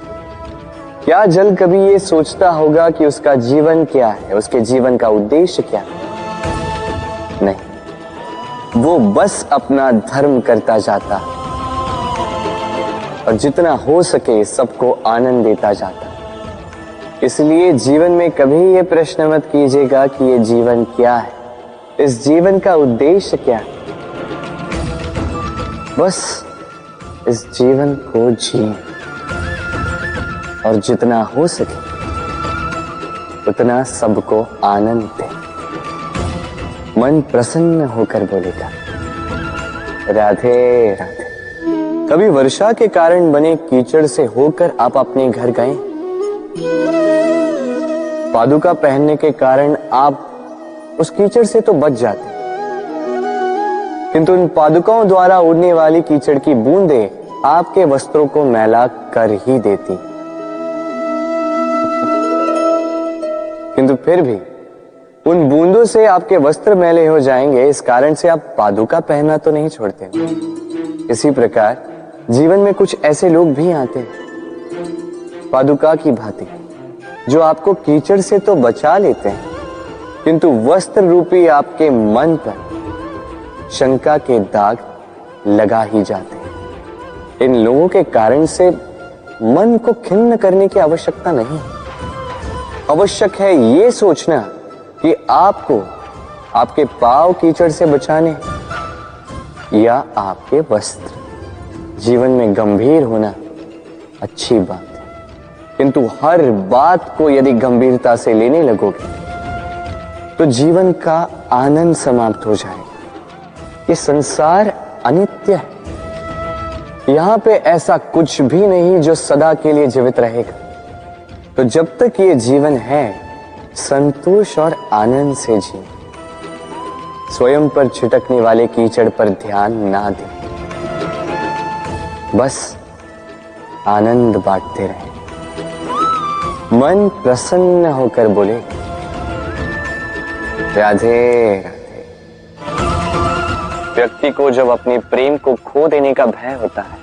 क्या जल कभी ये सोचता होगा कि उसका जीवन क्या है, उसके जीवन का उद्देश्य क्या है? वो बस अपना धर्म करता जाता और जितना हो सके सबको आनंद देता जाता। इसलिए जीवन में कभी ये प्रश्न मत कीजिएगा कि ये जीवन क्या है, इस जीवन का उद्देश्य क्या है। बस इस जीवन को जिए और जितना हो सके उतना सबको आनंद दे। मन प्रसन्न होकर बोलेगा राधे राधे। कभी वर्षा के कारण बने कीचड़ से होकर आप अपने घर गए? पादुका पहनने के कारण आप उस कीचड़ से तो बच जाते, किंतु उन पादुकाओं द्वारा उड़ने वाली कीचड़ की बूंदें आपके वस्त्रों को मैला कर ही देती। किंतु फिर भी उन बूंदों से आपके वस्त्र मैले हो जाएंगे, इस कारण से आप पादुका पहनना तो नहीं छोड़ते। इसी प्रकार जीवन में कुछ ऐसे लोग भी आते हैं पादुका की भांति, जो आपको कीचड़ से तो बचा लेते हैं, किंतु वस्त्र रूपी आपके मन पर शंका के दाग लगा ही जाते हैं। इन लोगों के कारण से मन को खिन्न करने की आवश्यकता नहीं है। आवश्यक है ये सोचना कि आपको आपके पांव कीचड़ से बचाने या आपके वस्त्र। जीवन में गंभीर होना अच्छी बात है, किंतु हर बात को यदि गंभीरता से लेने लगोगे तो जीवन का आनंद समाप्त हो जाएगा। ये संसार अनित्य है, यहां पे ऐसा कुछ भी नहीं जो सदा के लिए जीवित रहेगा। तो जब तक ये जीवन है, संतोष और आनंद से जिए। स्वयं पर छिटकने वाले कीचड़ पर ध्यान ना दें, बस आनंद बांटते रहें। मन प्रसन्न होकर बोले राधे राधे। व्यक्ति को जब अपने प्रेम को खो देने का भय होता है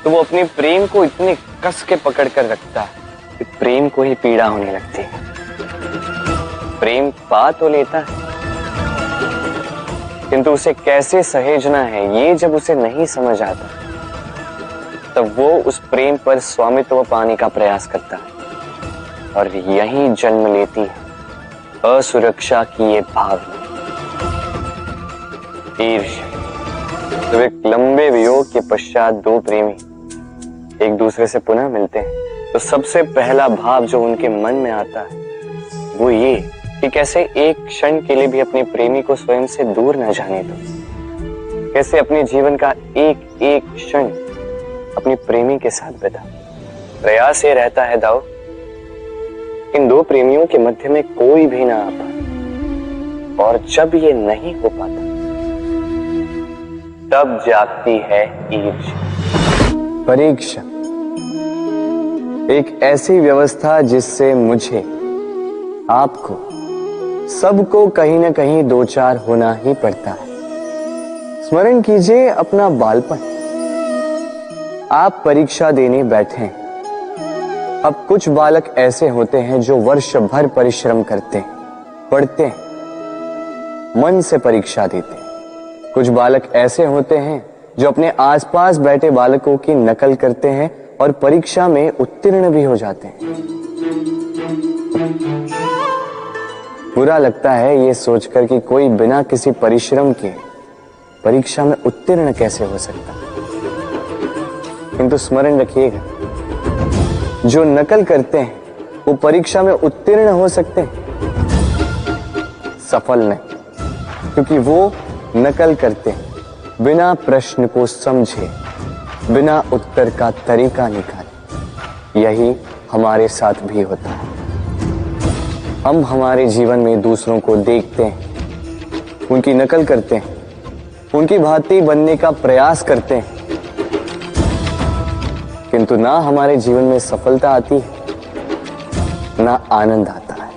तो वो अपने प्रेम को इतने कस के पकड़ कर रखता है कि प्रेम को ही पीड़ा होने लगती है। प्रेम पा तो लेता है, किंतु उसे कैसे सहेजना है ये जब उसे नहीं समझ आता, तब वो उस प्रेम पर स्वामित्व पाने का प्रयास करता है और यहीं जन्म लेती है असुरक्षा की ये भावना, ईर्ष्या। जब एक लंबे वियोग के पश्चात दो प्रेमी एक दूसरे से पुनः मिलते हैं तो सबसे पहला भाव जो उनके मन में आता है वो ये कि कैसे एक क्षण के लिए भी अपने प्रेमी को स्वयं से दूर न जाने दो, कैसे अपने जीवन का एक एक क्षण अपने प्रेमी के साथ बिता। प्रयास ये रहता है दाऊ, इन दो प्रेमियों के मध्य में कोई भी ना आ पाए, और जब ये नहीं हो पाता तब जागती है ईर्ष्या। परीक्षा एक ऐसी व्यवस्था जिससे मुझे, आपको, सबको कहीं ना कहीं दो चार होना ही पड़ता है। स्मरण कीजिए अपना बालपन। आप परीक्षा देने बैठे हैं। अब कुछ बालक ऐसे होते हैं जो वर्ष भर परिश्रम करते हैं, पढ़ते हैं, मन से परीक्षा देते हैं। कुछ बालक ऐसे होते हैं जो अपने आसपास बैठे बालकों की नकल करते हैं और परीक्षा में उत्तीर्ण भी हो जाते हैं। बुरा लगता है ये सोचकर कि कोई बिना किसी परिश्रम के परीक्षा में उत्तीर्ण कैसे हो सकता है। किंतु स्मरण रखिएगा, जो नकल करते हैं वो परीक्षा में उत्तीर्ण हो सकते हैं, सफल नहीं, क्योंकि वो नकल करते हैं बिना प्रश्न को समझे, बिना उत्तर का तरीका निकाले। यही हमारे साथ भी होता है। हम हमारे जीवन में दूसरों को देखते हैं, उनकी नकल करते हैं, उनकी भांति बनने का प्रयास करते हैं, किंतु ना हमारे जीवन में सफलता आती है ना आनंद आता है।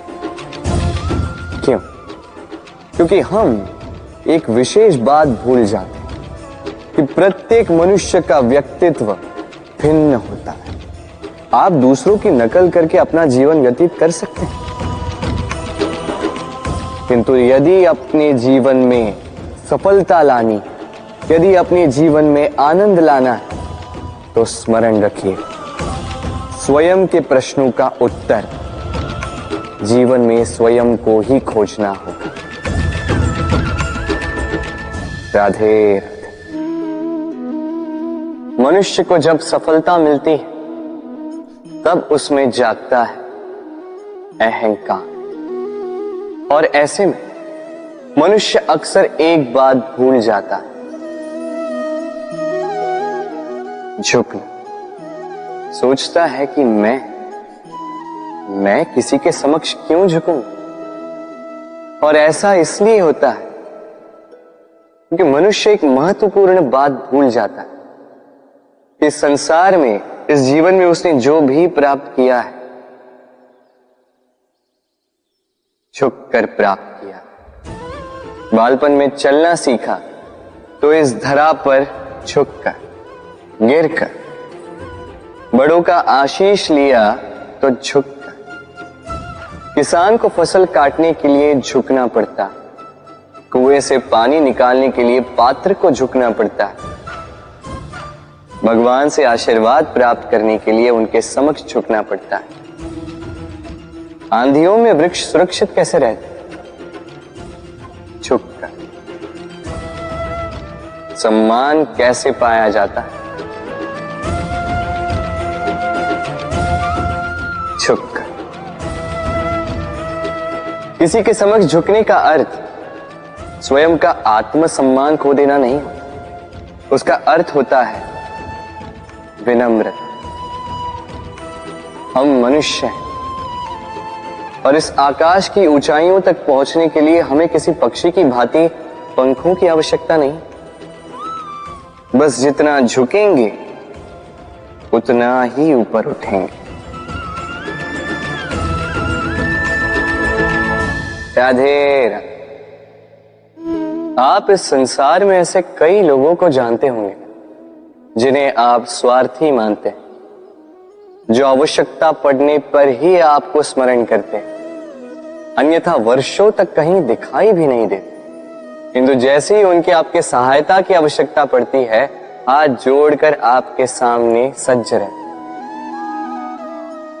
क्यों? क्योंकि हम एक विशेष बात भूल जाते हैं कि प्रत्येक मनुष्य का व्यक्तित्व भिन्न होता है। आप दूसरों की नकल करके अपना जीवन व्यतीत कर सकते हैं, किंतु यदि अपने जीवन में सफलता लानी, यदि अपने जीवन में आनंद लाना है, तो स्मरण रखिए, स्वयं के प्रश्नों का उत्तर जीवन में स्वयं को ही खोजना होगा। राधे राधे। मनुष्य को जब सफलता मिलती है तब उसमें जागता है अहंकार, और ऐसे में मनुष्य अक्सर एक बात भूल जाता है, झुकना। सोचता है कि मैं किसी के समक्ष क्यों झुकूं? और ऐसा इसलिए होता है क्योंकि मनुष्य एक महत्वपूर्ण बात भूल जाता है कि इस संसार में, इस जीवन में उसने जो भी प्राप्त किया है, झुककर प्राप्त किया। बालपन में चलना सीखा तो इस धरा पर झुककर, गिरकर। बड़ों का आशीष लिया तो झुककर। किसान को फसल काटने के लिए झुकना पड़ता, कुएं से पानी निकालने के लिए पात्र को झुकना पड़ता है, भगवान से आशीर्वाद प्राप्त करने के लिए उनके समक्ष झुकना पड़ता है। आंधियों में वृक्ष सुरक्षित कैसे रहते? झुककर। सम्मान कैसे पाया जाता है? झुककर। किसी के समक्ष झुकने का अर्थ स्वयं का आत्मसम्मान खो देना नहीं, उसका अर्थ होता है विनम्र। हम मनुष्य हैं और इस आकाश की ऊंचाइयों तक पहुंचने के लिए हमें किसी पक्षी की भांति पंखों की आवश्यकता नहीं। बस जितना झुकेंगे उतना ही ऊपर उठेंगे। राधे राधे। आप इस संसार में ऐसे कई लोगों को जानते होंगे जिन्हें आप स्वार्थी मानते हैं, जो आवश्यकता पड़ने पर ही आपको स्मरण करते हैं, अन्यथा वर्षों तक कहीं दिखाई भी नहीं देते, किंतु जैसे ही उनकी आपके सहायता की आवश्यकता पड़ती है, हाथ जोड़कर आपके सामने सज्ज रहते।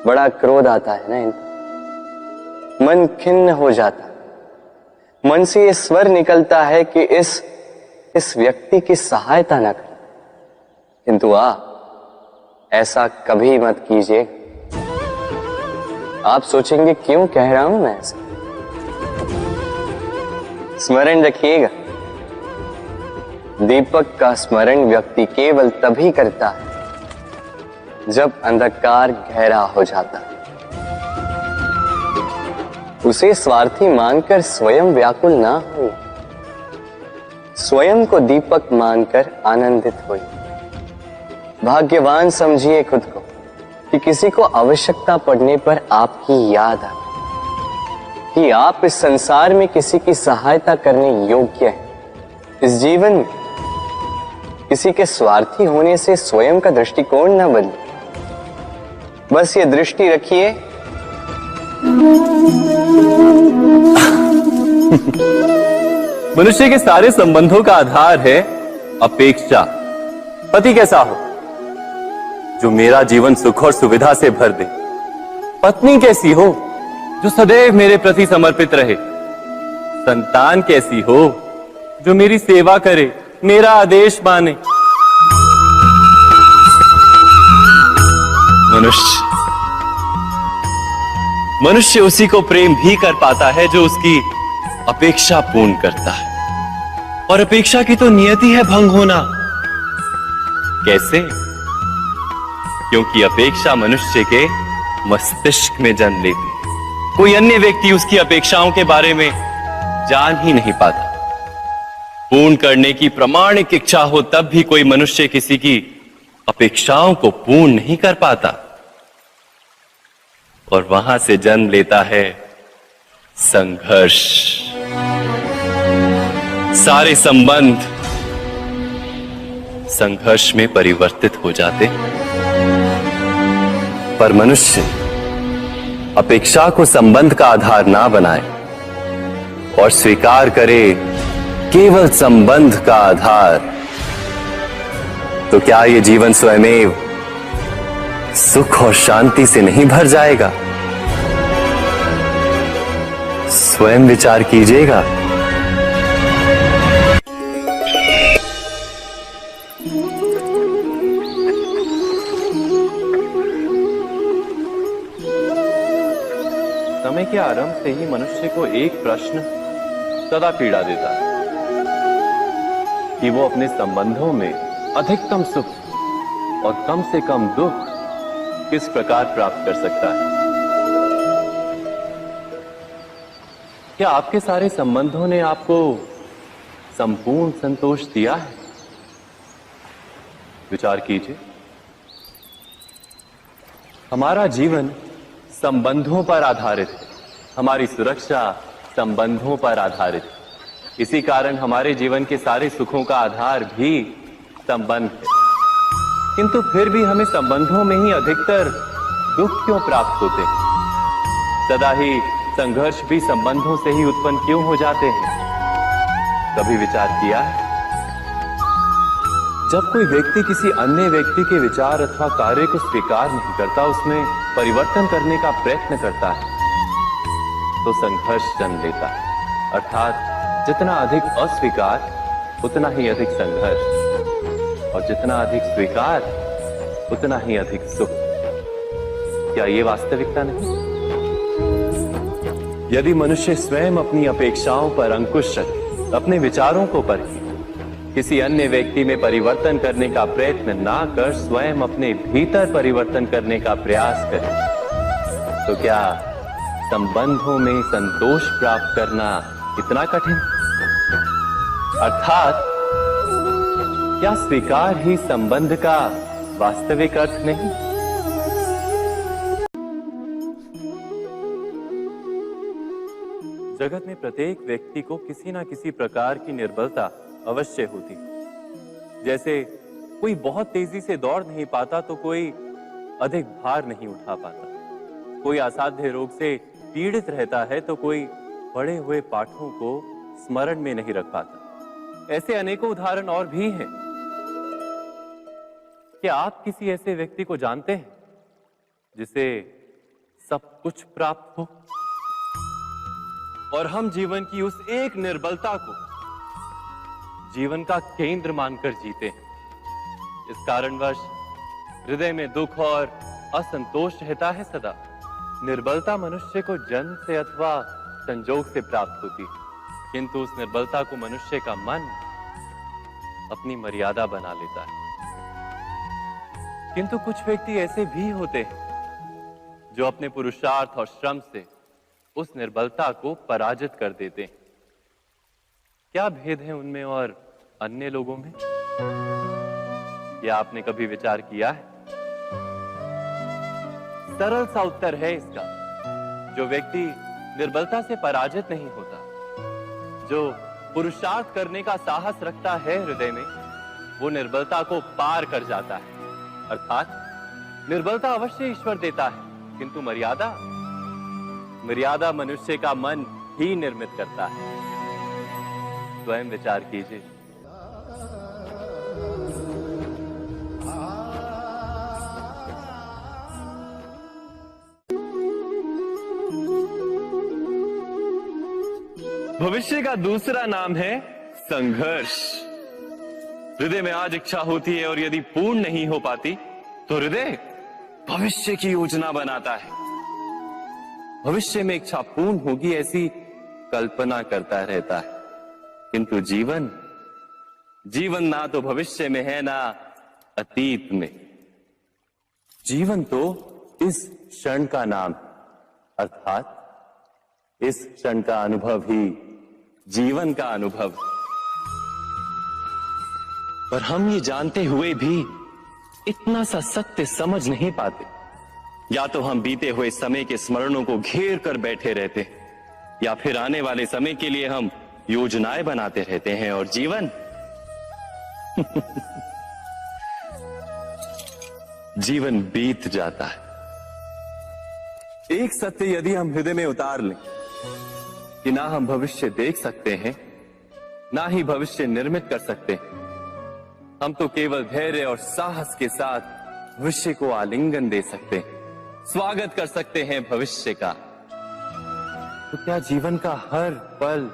बड़ा क्रोध आता है ना इनको, मन खिन्न हो जाता है, मन से ये स्वर निकलता है कि इस व्यक्ति की सहायता न करें, किंतु आप ऐसा कभी मत कीजिए। आप सोचेंगे क्यों कह रहा हूं मैं ऐसा? स्मरण रखिएगा, दीपक का स्मरण व्यक्ति केवल तभी करता है जब अंधकार गहरा हो जाता है। उसे स्वार्थी मानकर स्वयं व्याकुल ना हो, स्वयं को दीपक मानकर आनंदित होइए। भाग्यवान समझिए खुद को कि किसी को आवश्यकता पड़ने पर आपकी याद आए कि आप इस संसार में किसी की सहायता करने योग्य हैं। इस जीवन में किसी के स्वार्थी होने से स्वयं का दृष्टिकोण न बदले, बस ये दृष्टि रखिए मनुष्य के सारे संबंधों का आधार है अपेक्षा। पति कैसा हो जो मेरा जीवन सुख और सुविधा से भर दे, पत्नी कैसी हो जो सदैव मेरे प्रति समर्पित रहे, संतान कैसी हो जो मेरी सेवा करे, मेरा आदेश माने। मनुष्य उसी को प्रेम भी कर पाता है जो उसकी अपेक्षा पूर्ण करता है, और अपेक्षा की तो नियति है भंग होना। कैसे? क्योंकि अपेक्षा मनुष्य के मस्तिष्क में जन्म लेती है। कोई अन्य व्यक्ति उसकी अपेक्षाओं के बारे में जान ही नहीं पाता। पूर्ण करने की प्रामाणिक इच्छा हो तब भी कोई मनुष्य किसी की अपेक्षाओं को पूर्ण नहीं कर पाता, और वहां से जन्म लेता है संघर्ष। सारे संबंध संघर्ष में परिवर्तित हो जाते। पर मनुष्य अपेक्षा को संबंध का आधार ना बनाए और स्वीकार करे केवल संबंध का आधार, तो क्या ये जीवन स्वयमेव सुख और शांति से नहीं भर जाएगा? स्वयं विचार कीजिएगा। समय के आरंभ से ही मनुष्य को एक प्रश्न सदा पीड़ा देता है कि वो अपने संबंधों में अधिकतम सुख और कम से कम दुख किस प्रकार प्राप्त कर सकता है। क्या आपके सारे संबंधों ने आपको संपूर्ण संतोष दिया है? विचार कीजिए। हमारा जीवन संबंधों पर आधारित है, हमारी सुरक्षा संबंधों पर आधारित है। इसी कारण हमारे जीवन के सारे सुखों का आधार भी संबंध है। किंतु फिर भी हमें संबंधों में ही अधिकतर दुख क्यों प्राप्त होते हैं? सदा ही संघर्ष भी संबंधों से ही उत्पन्न क्यों हो जाते हैं? कभी विचार किया है? जब कोई व्यक्ति किसी अन्य व्यक्ति के विचार अथवा कार्य को स्वीकार नहीं करता, उसमें परिवर्तन करने का प्रयत्न करता है, तो संघर्ष जन्म लेता है। अर्थात जितना अधिक अस्वीकार उतना ही अधिक संघर्ष, और जितना अधिक स्वीकार उतना ही अधिक सुख। क्या ये वास्तविकता नहीं? यदि मनुष्य स्वयं अपनी अपेक्षाओं पर अंकुश रखे, अपने विचारों को परखे, किसी अन्य व्यक्ति में परिवर्तन करने का प्रयत्न ना कर स्वयं अपने भीतर परिवर्तन करने का प्रयास करे, तो क्या संबंधों में संतोष प्राप्त करना इतना कठिन? अर्थात क्या स्वीकार ही संबंध का वास्तविक अर्थ नहीं? जगत में प्रत्येक व्यक्ति को किसी ना किसी प्रकार की निर्बलता अवश्य होती है। जैसे कोई बहुत तेजी से दौड़ नहीं पाता तो कोई अधिक भार नहीं उठा पाता, कोई असाध्य रोग से पीड़ित रहता है तो कोई पढ़े हुए पाठों को स्मरण में नहीं रख पाता। ऐसे अनेकों उदाहरण और भी हैं। क्या आप किसी ऐसे व्यक्ति को जानते हैं जिसे सब कुछ प्राप्त हो और हम जीवन की उस एक निर्बलता को जीवन का केंद्र मानकर जीते हैं? इस कारणवश हृदय में दुख और असंतोष रहता है सदा। निर्बलता मनुष्य को जन्म से अथवा संजोग से प्राप्त होती है, किंतु उस निर्बलता को मनुष्य का मन अपनी मर्यादा बना लेता है। किंतु कुछ व्यक्ति ऐसे भी होते हैं जो अपने पुरुषार्थ और श्रम से उस निर्बलता को पराजित कर देते हैं। क्या भेद है उनमें और अन्य लोगों में? क्या आपने कभी विचार किया है? सरल सा उत्तर है इसका। जो व्यक्ति निर्बलता से पराजित नहीं होता, जो पुरुषार्थ करने का साहस रखता है हृदय में, वो निर्बलता को पार कर जाता है। अर्थात निर्बलता अवश्य ईश्वर देता है, किंतु मर्यादा मनुष्य का मन ही निर्मित करता है। स्वयं विचार कीजिए। भविष्य का दूसरा नाम है संघर्ष। हृदय में आज इच्छा होती है और यदि पूर्ण नहीं हो पाती तो हृदय भविष्य की योजना बनाता है। भविष्य में इच्छा पूर्ण होगी ऐसी कल्पना करता रहता है, किंतु जीवन ना तो भविष्य में है ना अतीत में। जीवन तो इस क्षण का नाम, अर्थात इस क्षण का अनुभव ही जीवन का अनुभव। पर हम ये जानते हुए भी इतना सा सत्य समझ नहीं पाते। या तो हम बीते हुए समय के स्मरणों को घेर कर बैठे रहते हैं, या फिर आने वाले समय के लिए हम योजनाएं बनाते रहते हैं, और जीवन जीवन बीत जाता है। एक सत्य यदि हम हृदय में उतार लें कि ना हम भविष्य देख सकते हैं ना ही भविष्य निर्मित कर सकते। हम तो केवल धैर्य और साहस के साथ भविष्य को आलिंगन दे सकते, स्वागत कर सकते हैं भविष्य का। तो क्या जीवन का हर पल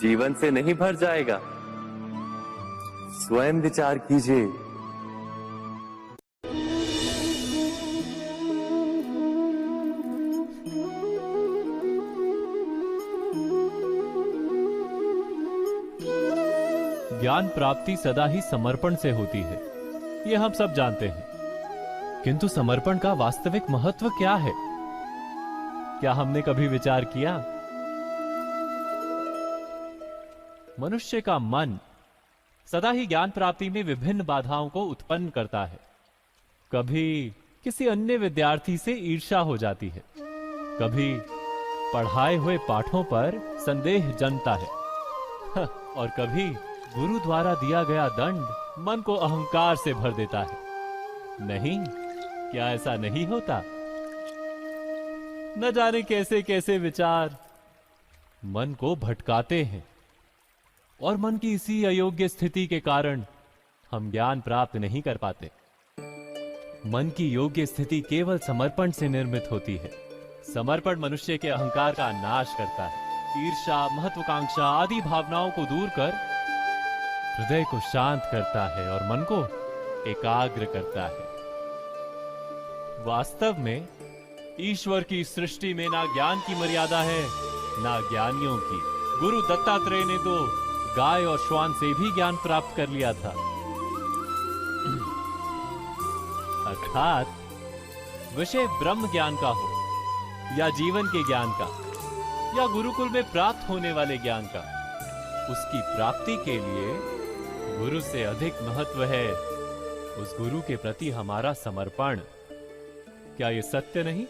जीवन से नहीं भर जाएगा? स्वयं विचार कीजिए। ज्ञान प्राप्ति सदा ही समर्पण से होती है, ये हम सब जानते हैं। किंतु समर्पण का वास्तविक महत्व क्या है? क्या हमने कभी विचार किया? मनुष्य का मन सदा ही ज्ञान प्राप्ति में विभिन्न बाधाओं को उत्पन्न करता है। कभी किसी अन्य विद्यार्थी से ईर्ष्या हो जाती है, कभी पढ़ाए हुए पाठों पर संदेह जन्मता है और कभी गुरु द्वारा दिया गया दंड मन को अहंकार से भर देता है। नहीं, क्या ऐसा नहीं होता? न जाने कैसे कैसे विचार मन को भटकाते हैं और मन की इसी अयोग्य स्थिति के कारण हम ज्ञान प्राप्त नहीं कर पाते। मन की योग्य स्थिति केवल समर्पण से निर्मित होती है। समर्पण मनुष्य के अहंकार का नाश करता है, ईर्ष्या, महत्वाकांक्षा आदि भावनाओं को दूर कर हृदय को शांत करता है और मन को एकाग्र करता है। वास्तव में ईश्वर की सृष्टि में ना ज्ञान की मर्यादा है, ना ज्ञानियों की। गुरु दत्तात्रेय ने तो गाय और श्वान से भी ज्ञान प्राप्त कर लिया था। अर्थात विषय ब्रह्म ज्ञान का हो या जीवन के ज्ञान का या गुरुकुल में प्राप्त होने वाले ज्ञान का, उसकी प्राप्ति के लिए गुरु से अधिक महत्व है उस गुरु के प्रति हमारा समर्पण। क्या यह सत्य नहीं?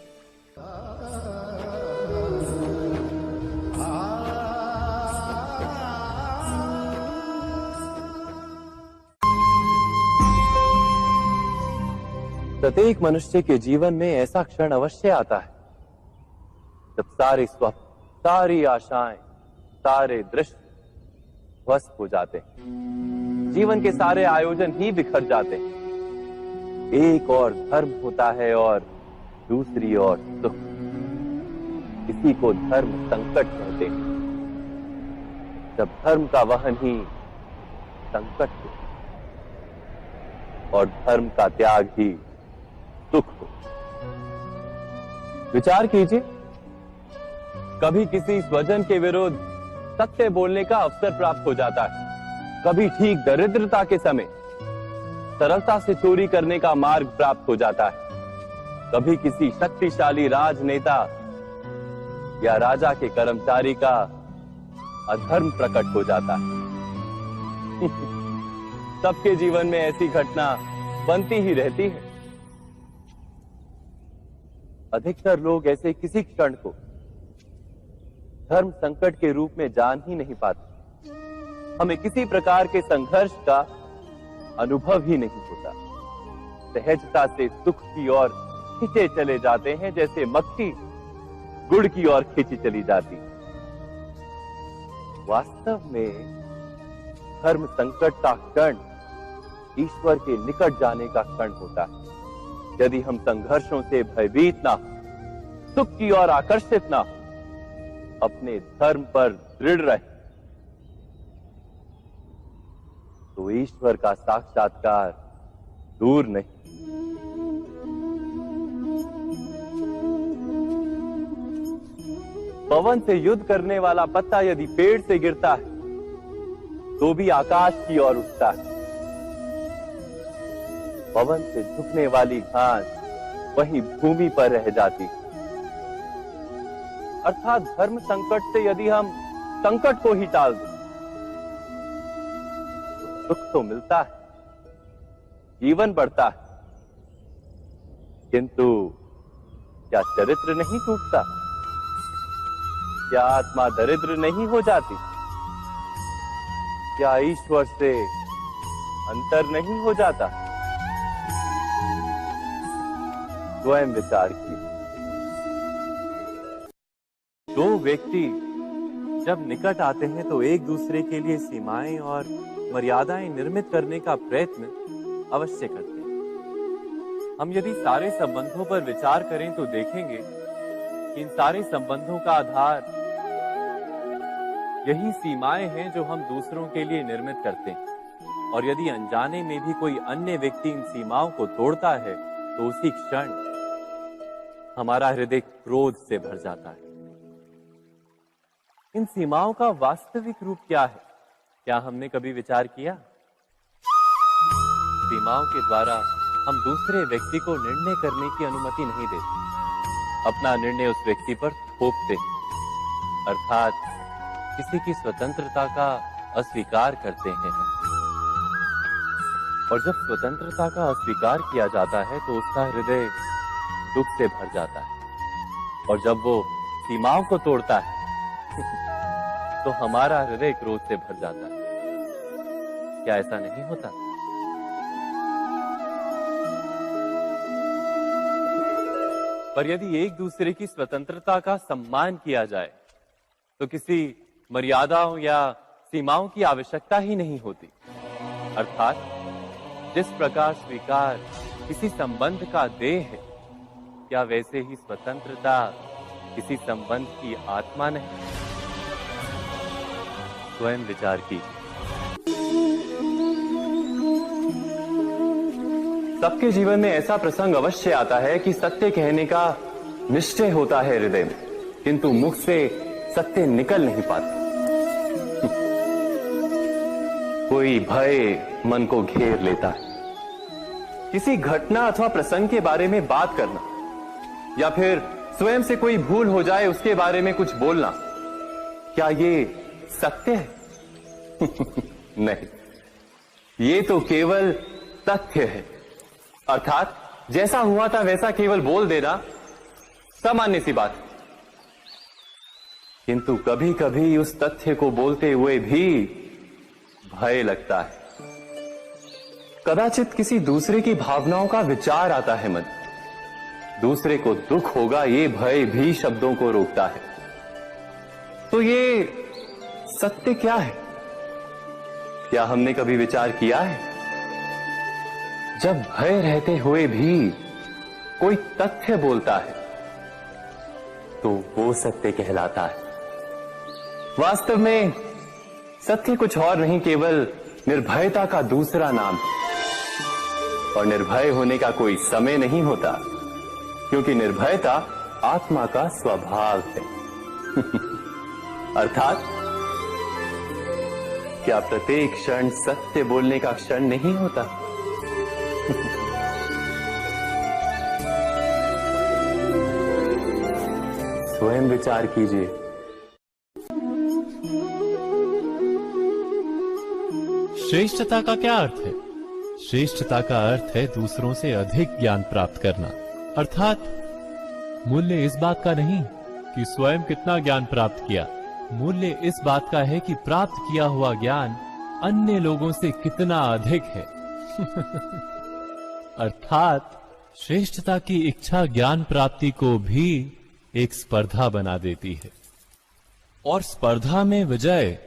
प्रत्येक मनुष्य के जीवन में ऐसा क्षण अवश्य आता है जब सारे स्वप्न, सारी आशाएं, सारे दृश्य ध्वस्त हो जाते हैं। जीवन के सारे आयोजन ही बिखर जाते हैं। एक और धर्म होता है और दूसरी ओर सुख। इसी को धर्म संकट कहते हैं। जब धर्म का वहन ही संकट हो और धर्म का त्याग ही सुख हो। विचार कीजिए, कभी किसी स्वजन के विरुद्ध सत्य बोलने का अवसर प्राप्त हो जाता है, कभी ठीक दरिद्रता के समय सरलता से चोरी करने का मार्ग प्राप्त हो जाता है, कभी किसी शक्तिशाली राजनेता या राजा के कर्मचारी का अधर्म प्रकट हो जाता है। सबके जीवन में ऐसी घटना बनती ही रहती है। अधिकतर लोग ऐसे किसी क्षण को धर्म संकट के रूप में जान ही नहीं पाते। हमें किसी प्रकार के संघर्ष का अनुभव ही नहीं होता। सहजता से सुख की ओर खींचे चले जाते हैं, जैसे मक्खी गुड़ की ओर खींची चली जाती। वास्तव में धर्म संकट का क्षण ईश्वर के निकट जाने का क्षण होता है। यदि हम संघर्षों से भयभीत ना हो, सुख की ओर आकर्षित ना हो, अपने धर्म पर दृढ़ रहे, तो ईश्वर का साक्षात्कार दूर नहीं। पवन से युद्ध करने वाला पत्ता यदि पेड़ से गिरता है तो भी आकाश की ओर उठता है। पवन से झुकने वाली घास वहीं भूमि पर रह जाती है। अर्थात धर्म संकट से यदि हम संकट को ही टाल दें तो सुख तो मिलता है, जीवन बढ़ता है, किंतु क्या चरित्र नहीं टूटता? क्या आत्मा दरिद्र नहीं हो जाती? क्या ईश्वर से अंतर नहीं हो जाता? स्वयं विचार कीजिए। दो व्यक्ति जब निकट आते हैं तो एक दूसरे के लिए सीमाएं और मर्यादाएं निर्मित करने का प्रयत्न अवश्य करते हैं। हम यदि सारे संबंधों पर विचार करें तो देखेंगे कि इन सारे संबंधों का आधार यही सीमाएं हैं जो हम दूसरों के लिए निर्मित करते हैं। और यदि अनजाने में भी कोई अन्य व्यक्ति इन सीमाओं को तोड़ता है तो उसी क्षण हमारा हृदय क्रोध से भर जाता है। इन सीमाओं का वास्तविक रूप क्या है? क्या हमने कभी विचार किया? सीमाओं के द्वारा हम दूसरे व्यक्ति को निर्णय करने की अनुमति नहीं देते, अपना निर्णय उस व्यक्ति पर थोपते हैं, अर्थात किसी की स्वतंत्रता का अस्वीकार करते हैं हम। और जब स्वतंत्रता का अस्वीकार किया जाता है तो उसका हृदय दुख से भर जाता है, और जब वो सीमाओं को तोड़ता है तो हमारा हृदय क्रोध से भर जाता है। क्या ऐसा नहीं होता? पर यदि एक दूसरे की स्वतंत्रता का सम्मान किया जाए तो किसी मर्यादाओं या सीमाओं की आवश्यकता ही नहीं होती। अर्थात जिस प्रकार स्वीकार किसी संबंध का देह है, क्या वैसे ही स्वतंत्रता किसी संबंध की आत्मा नहीं? स्वयं विचार कीजिए। सबके जीवन में ऐसा प्रसंग अवश्य आता है कि सत्य कहने का निश्चय होता है हृदय में, किंतु मुख से सत्य निकल नहीं पाता। कोई भय मन को घेर लेता है। किसी घटना अथवा प्रसंग के बारे में बात करना या फिर स्वयं से कोई भूल हो जाए उसके बारे में कुछ बोलना, क्या ये सत्य है? नहीं, ये तो केवल तथ्य है। अर्थात जैसा हुआ था वैसा केवल बोल देना सामान्य सी बात है। किंतु कभी कभी उस तथ्य को बोलते हुए भी भय लगता है। कदाचित किसी दूसरे की भावनाओं का विचार आता है मन, दूसरे को दुख होगा ये भय भी शब्दों को रोकता है। तो ये सत्य क्या है? क्या हमने कभी विचार किया है? जब भय रहते हुए भी कोई तथ्य बोलता है तो वो सत्य कहलाता है। वास्तव में सत्य कुछ और नहीं, केवल निर्भयता का दूसरा नाम है। और निर्भय होने का कोई समय नहीं होता, क्योंकि निर्भयता आत्मा का स्वभाव है। अर्थात क्या प्रत्येक क्षण सत्य बोलने का क्षण नहीं होता? स्वयं विचार कीजिए। श्रेष्ठता का क्या अर्थ है? श्रेष्ठता का अर्थ है दूसरों से अधिक ज्ञान प्राप्त करना। अर्थात मूल्य इस बात का नहीं कि स्वयं कितना ज्ञान प्राप्त किया, मूल्य इस बात का है कि प्राप्त किया हुआ ज्ञान अन्य लोगों से कितना अधिक है। अर्थात श्रेष्ठता की इच्छा ज्ञान प्राप्ति को भी एक स्पर्धा बना देती है। और स्पर्धा में विजय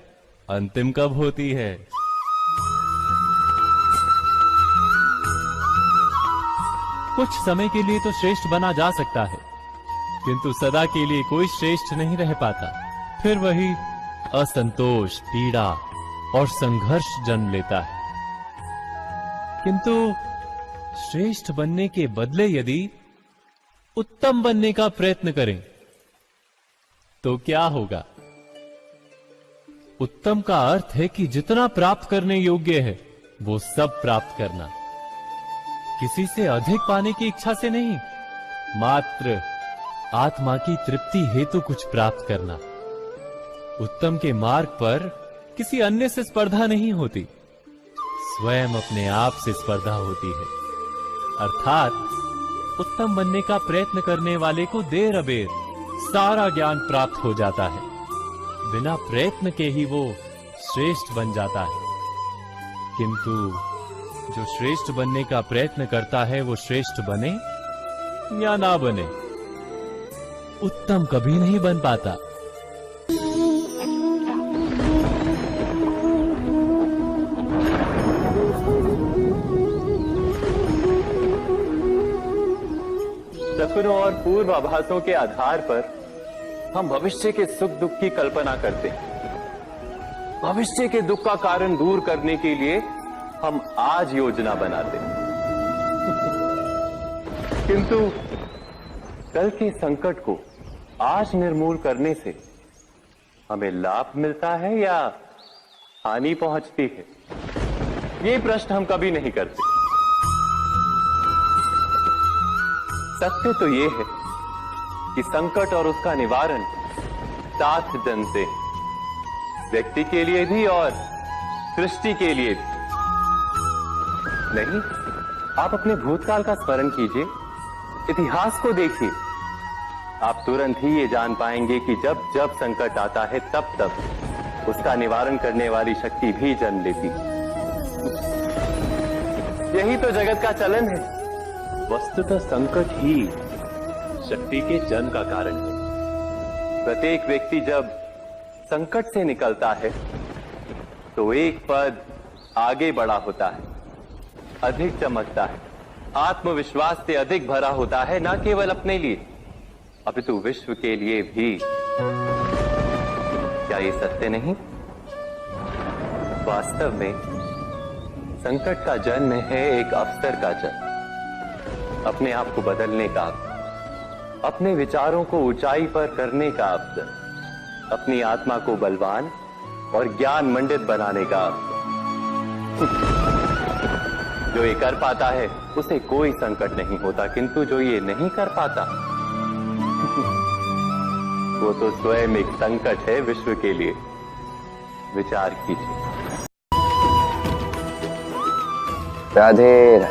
अंतिम कब होती है? कुछ समय के लिए तो श्रेष्ठ बना जा सकता है, किंतु सदा के लिए कोई श्रेष्ठ नहीं रह पाता। फिर वही असंतोष, पीड़ा और संघर्ष जन्म लेता है। किंतु श्रेष्ठ बनने के बदले यदि उत्तम बनने का प्रयत्न करें तो क्या होगा? उत्तम का अर्थ है कि जितना प्राप्त करने योग्य है वो सब प्राप्त करना, किसी से अधिक पाने की इच्छा से नहीं, मात्र आत्मा की तृप्ति हेतु कुछ प्राप्त करना। उत्तम के मार्ग पर किसी अन्य से स्पर्धा नहीं होती, स्वयं अपने आप से स्पर्धा होती है। अर्थात उत्तम बनने का प्रयत्न करने वाले को देर अबेर सारा ज्ञान प्राप्त हो जाता है, बिना प्रयत्न के ही वो श्रेष्ठ बन जाता है। किंतु जो श्रेष्ठ बनने का प्रयत्न करता है वो श्रेष्ठ बने या ना बने, उत्तम कभी नहीं बन पाता। सपनों और पूर्वाभासों के आधार पर हम भविष्य के सुख दुख की कल्पना करते हैं। भविष्य के दुख का कारण दूर करने के लिए हम आज योजना बनाते हैं। किंतु कल के संकट को आज निर्मूल करने से हमें लाभ मिलता है या हानि पहुंचती है, ये प्रश्न हम कभी नहीं करते। सत्य तो ये है कि संकट और उसका निवारण साथ जनते हैं, व्यक्ति के लिए भी और सृष्टि के लिए भी। नहीं, आप अपने भूतकाल का स्मरण कीजिए, इतिहास को देखिए, आप तुरंत ही ये जान पाएंगे कि जब जब संकट आता है तब तब उसका निवारण करने वाली शक्ति भी जन्म लेती है। यही तो जगत का चलन है। वस्तुतः संकट ही शक्ति के जन्म का कारण है। प्रत्येक व्यक्ति जब संकट से निकलता है तो एक पद आगे बढ़ा होता है, अधिक चमकता है, आत्मविश्वास से अधिक भरा होता है, न केवल अपने लिए अपितु विश्व के लिए भी। क्या ये सत्य नहीं? वास्तव में संकट का जन्म है एक अवसर का जन्म, अपने आप को बदलने का, अपने विचारों को ऊंचाई पर करने का अवसर, अपनी आत्मा को बलवान और ज्ञान मंडित बनाने का अवसर। जो ये कर पाता है उसे कोई संकट नहीं होता, किंतु जो ये नहीं कर पाता वो तो स्वयं एक संकट है विश्व के लिए। विचार कीजिए। राधे राधे।